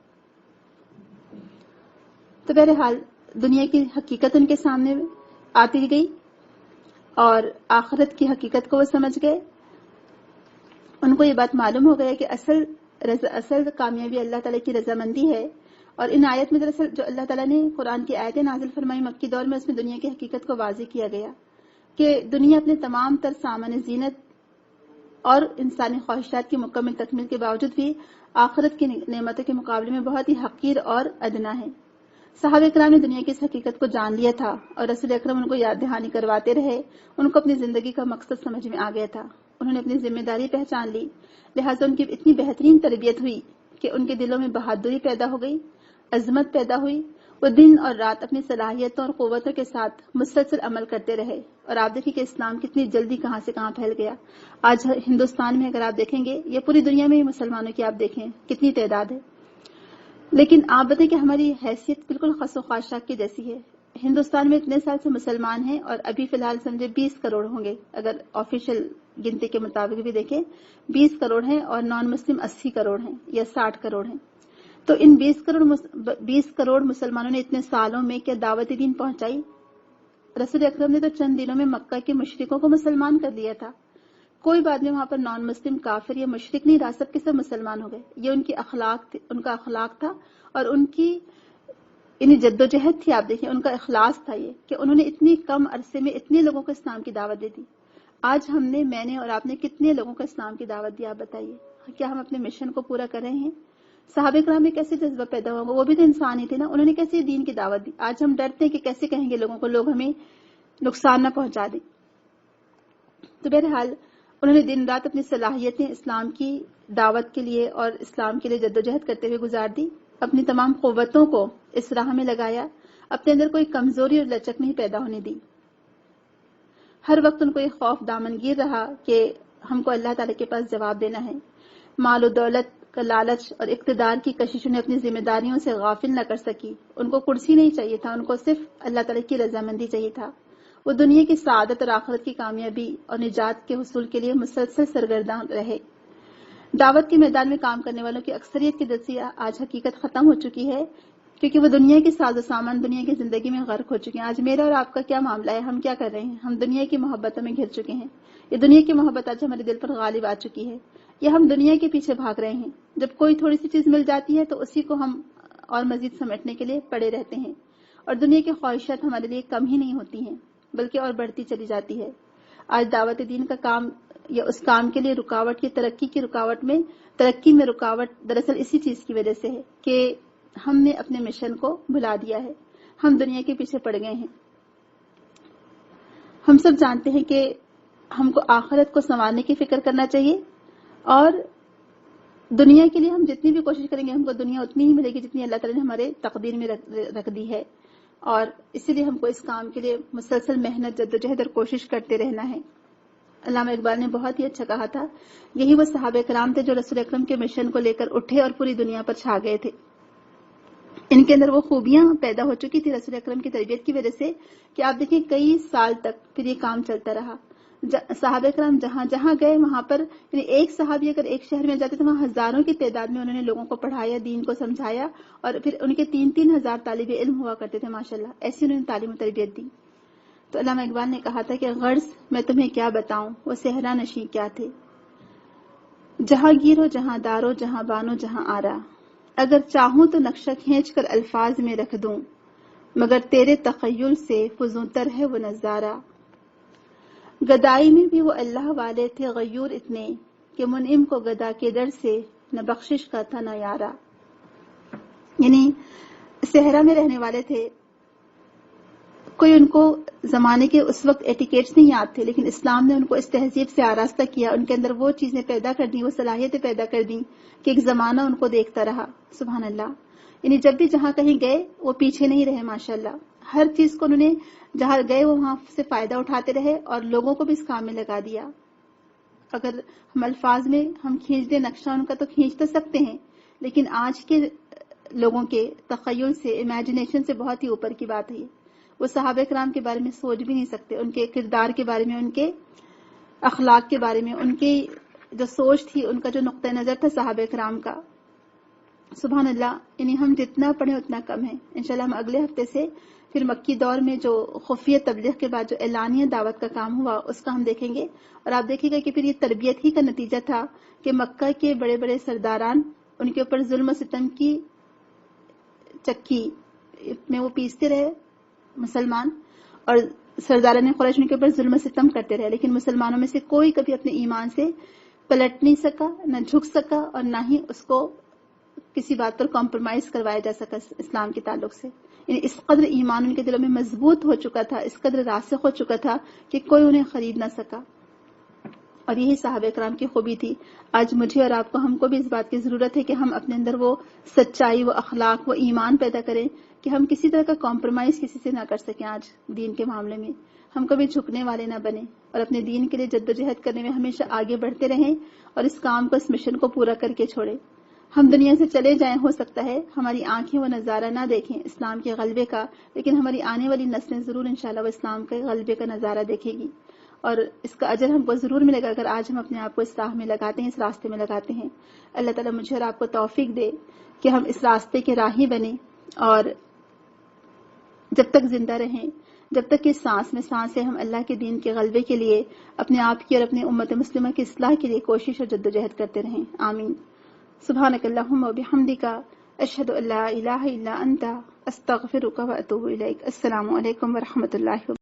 [SPEAKER 1] تو بہرحال دنیا کی حقیقت ان کے سامنے آتی گئی اور آخرت کی حقیقت کو وہ سمجھ گئے. ان کو یہ بات معلوم ہو گیا کہ اصل کامیابی اللہ تعالیٰ کی رضامندی ہے. اور ان آیت میں دراصل جو اللہ تعالیٰ نے قرآن کی آیتیں نازل فرمائی مکی دور میں، اس میں دنیا کی حقیقت کو واضح کیا گیا کہ دنیا اپنے تمام تر سامان زینت اور انسانی خواہشات کی مکمل تکمیل کے باوجود بھی آخرت کی نعمتوں کے مقابلے میں بہت ہی حقیر اور ادنا ہے. صحابہ کرام نے دنیا کی اس حقیقت کو جان لیا تھا اور رسول اکرم ان کو یاد دہانی کرواتے رہے. ان کو اپنی زندگی کا مقصد سمجھ میں آ گیا تھا، انہوں نے اپنی ذمہ داری پہچان لی. لہٰذا ان کی اتنی بہترین تربیت ہوئی کہ ان کے دلوں میں بہادری پیدا ہو گئی، عظمت پیدا ہوئی. وہ دن اور رات اپنی صلاحیتوں اور قوتوں کے ساتھ مسلسل عمل کرتے رہے. اور آپ دیکھیں کہ اسلام کتنی جلدی کہاں سے کہاں پھیل گیا. آج ہندوستان میں اگر آپ دیکھیں گے یا پوری دنیا میں مسلمانوں کی آپ دیکھیں کتنی تعداد ہے، لیکن آپ بتائیں کہ ہماری حیثیت بالکل خس و خاشاک کی جیسی ہے. ہندوستان میں اتنے سال سے مسلمان ہیں اور ابھی فی الحال سمجھے 20 کروڑ ہوں گے، اگر آفیشیل گنتی کے مطابق بھی دیکھیں 20 کروڑ ہیں اور نان مسلم 80 کروڑ ہیں یا 60 کروڑ ہیں. تو ان 20 کروڑ مسلمانوں نے اتنے سالوں میں کیا دعوت دین پہنچائی؟ رسول اکرم نے تو چند دنوں میں مکہ کے مشرکوں کو مسلمان کر دیا تھا. کوئی بعد میں وہاں پر نان مسلم کافر یا مشرک نہیں رہا، سب کے سب مسلمان ہو گئے. یہ ان کا اخلاق تھا اور ان کی یعنی جدوجہد تھی. آپ دیکھیں ان کا اخلاص تھا یہ کہ انہوں نے اتنی کم عرصے میں اتنے لوگوں کو اسلام کی دعوت دے دی. آج میں نے اور آپ نے کتنے لوگوں کو اسلام کی دعوت دی؟ آپ بتائیے، کیا ہم اپنے مشن کو پورا کر رہے ہیں؟ صحابہ کرام میں کیسے جذبہ پیدا ہوگا؟ وہ بھی تو انسان ہی تھے نا، انہوں نے کیسے دین کی دعوت دی؟ آج ہم ڈرتے ہیں کہ کیسے کہیں گے لوگوں کو، لوگ ہمیں نقصان نہ پہنچا دیں. تو بہرحال انہوں نے دن رات اپنی صلاحیتیں اسلام کی دعوت کے لیے اور اسلام کے لیے جدوجہد کرتے ہوئے گزار دی. اپنی تمام قوتوں کو اس راہ میں لگایا، اپنے اندر کوئی کمزوری اور لچک نہیں پیدا ہونے دی. ہر وقت ان کو یہ خوف دامنگیر رہا کہ ہم کو اللہ تعالیٰ کے پاس جواب دینا ہے. مال و دولت کا لالچ اور اقتدار کی کشش انہیں اپنی ذمہ داریوں سے غافل نہ کر سکی. ان کو کرسی نہیں چاہیے تھا، ان کو صرف اللہ تعالیٰ کی رضامندی چاہیے تھا. وہ دنیا کی سعادت اور آخرت کی کامیابی اور نجات کے حصول کے لیے مسلسل سرگرداں رہے. دعوت کے میدان میں کام کرنے والوں کی اکثریت کی دل سے آج حقیقت ختم ہو چکی ہے، کیونکہ وہ دنیا کے ساز و سامان، دنیا کی زندگی میں غرق ہو چکے ہیں. آج میرا اور آپ کا کیا معاملہ ہے؟ ہم کیا کر رہے ہیں؟ ہم دنیا کی محبتوں میں گھر چکے ہیں. یہ دنیا کی محبت آج ہمارے دل پر غالب آ چکی ہے، یا ہم دنیا کے پیچھے بھاگ رہے ہیں. جب کوئی تھوڑی سی چیز مل جاتی ہے تو اسی کو ہم اور مزید سمیٹنے کے لیے پڑے رہتے ہیں، اور دنیا کی خواہشات ہمارے لیے کم ہی نہیں ہوتی ہیں بلکہ اور بڑھتی چلی جاتی ہے. آج دعوت دین کا کام یا اس کام کے لیے رکاوٹ کی ترقی میں رکاوٹ دراصل اسی چیز کی وجہ سے ہے کہ ہم نے اپنے مشن کو بھلا دیا ہے، ہم دنیا کے پیچھے پڑ گئے ہیں. ہم سب جانتے ہیں کہ ہم کو آخرت کو سنوارنے کی فکر کرنا چاہیے، اور دنیا کے لیے ہم جتنی بھی کوشش کریں گے ہم کو دنیا اتنی ہی ملے گی جتنی اللہ تعالیٰ نے ہمارے تقدیر میں رکھ دی ہے. اور اسی لیے ہم کو اس کام کے لیے مسلسل محنت، جدوجہد اور کوشش کرتے رہنا ہے. علامہ اقبال نے بہت ہی اچھا کہا تھا، یہی وہ صحابہ کرام تھے جو رسول اکرم کے مشن کو لے کر اٹھے اور پوری دنیا پر چھا گئے تھے. ان کے اندر وہ خوبیاں پیدا ہو چکی تھی رسول اکرم کی تربیت کی وجہ سے کہ آپ دیکھیں کئی سال تک پھر یہ کام چلتا رہا. صحابہ کرام جہاں جہاں گئے وہاں پر یعنی ایک صحابی اگر ایک شہر میں جاتے تو وہاں ہزاروں کی تعداد میں انہوں نے لوگوں کو پڑھایا، دین کو سمجھایا، اور پھر ان کے 3-3 ہزار طالب علم ہوا کرتے تھے ماشاءاللہ. ایسی انہوں نے تعلیم و تربیت دی. تو علامہ اقبال نے کہا تھا کہ غرض میں تمہیں کیا بتاؤں، وہ صحرا نشیں کیا تھے، جہاں گیر ہو جہاں دارو جہاں بانو جہاں آرا، اگر چاہوں تو نقشہ کھینچ کر الفاظ میں رکھ دوں، مگر تیرے تخیل سے فزوں تر ہے وہ نظارہ. گدائی میں بھی وہ اللہ والے تھے غیور اتنے کہ منعم کو گدا کے در سے نہ بخشش کا تھا نہ یارا. یعنی صحرا میں رہنے والے تھے، کوئی ان کو زمانے کے اس وقت ایٹیکیٹس نہیں یاد تھے، لیکن اسلام نے ان کو اس تہذیب سے آراستہ کیا، ان کے اندر وہ چیزیں پیدا کر دی، وہ صلاحیتیں پیدا کر دی کہ ایک زمانہ ان کو دیکھتا رہا. سبحان اللہ. یعنی جب بھی جہاں کہیں گئے وہ پیچھے نہیں رہے ماشاءاللہ. ہر چیز کو انہوں نے جہاں گئے وہ وہاں سے فائدہ اٹھاتے رہے اور لوگوں کو بھی اس کام میں لگا دیا. اگر ہم الفاظ میں ہم کھینچ دیں نقشہ ان کا تو کھینچ تو سکتے ہیں، لیکن آج کے لوگوں کے تخیل سے، امیجنیشن سے بہت ہی اوپر کی بات ہے. وہ صحابہ کرام کے بارے میں سوچ بھی نہیں سکتے، ان کے کردار کے بارے میں، ان کے اخلاق کے بارے میں، ان کی جو سوچ تھی، ان کا جو نقطہ نظر تھا صحابہ کرام کا. سبحان اللہ. یعنی ہم جتنا پڑھیں اتنا کم ہے. انشاءاللہ ہم اگلے ہفتے سے پھر مکی دور میں جو خفیہ تبلیغ کے بعد جو اعلانیہ دعوت کا کام ہوا اس کا ہم دیکھیں گے، اور آپ دیکھیں گے کہ پھر یہ تربیت ہی کا نتیجہ تھا کہ مکہ کے بڑے بڑے سرداران ان کے اوپر ظلم و ستم کی چکی میں وہ پیستے رہے مسلمان، اور سرداران قریش ان کے اوپر ظلم و ستم کرتے رہے، لیکن مسلمانوں میں سے کوئی کبھی اپنے ایمان سے پلٹ نہیں سکا، نہ جھک سکا، اور نہ ہی اس کو کسی بات پر کمپرومائز کروایا جا سکا اسلام کے تعلق سے. یعنی اس قدر ایمان ان کے دلوں میں مضبوط ہو چکا تھا، اس قدر راسخ ہو چکا تھا کہ کوئی انہیں خرید نہ سکا. اور یہی صحابہ کرام کی خوبی تھی. آج مجھے اور آپ کو، ہم کو بھی اس بات کی ضرورت ہے کہ ہم اپنے اندر وہ سچائی، وہ اخلاق، وہ ایمان پیدا کریں کہ ہم کسی طرح کا کمپرومائز کسی سے نہ کر سکیں. آج دین کے معاملے میں ہم کبھی جھکنے والے نہ بنیں اور اپنے دین کے لیے جدوجہد کرنے میں ہمیشہ آگے بڑھتے رہیں اور اس کام کو، اس مشن کو پورا کر کے چھوڑیں. ہم دنیا سے چلے جائیں، ہو سکتا ہے ہماری آنکھیں وہ نظارہ نہ دیکھیں اسلام کے غلبے کا، لیکن ہماری آنے والی نسلیں ضرور انشاءاللہ وہ اسلام کے غلبے کا نظارہ دیکھے گی، اور اس کا اجر ہم کو ضرور ملے گا اگر آج ہم اپنے آپ کو اس راہ میں لگاتے ہیں، اس راستے میں لگاتے ہیں. اللہ تعالیٰ مجھے اور آپ کو توفیق دے کہ ہم اس راستے کے راہی بنیں، اور جب تک زندہ رہیں، جب تک کہ سانس میں سانس ہے، ہم اللہ کے دین کے غلبے کے لیے، اپنے آپ کی اور اپنے امت مسلمہ کی اصلاح کے لیے کوشش اور جدوجہد کرتے رہیں. آمین. سبحانک اللہم و بحمدک، اشہد ان لا الہ الا انت، استغفرک و اتوب الیک. السلام علیکم و رحمۃ اللہ وبرکاتہ.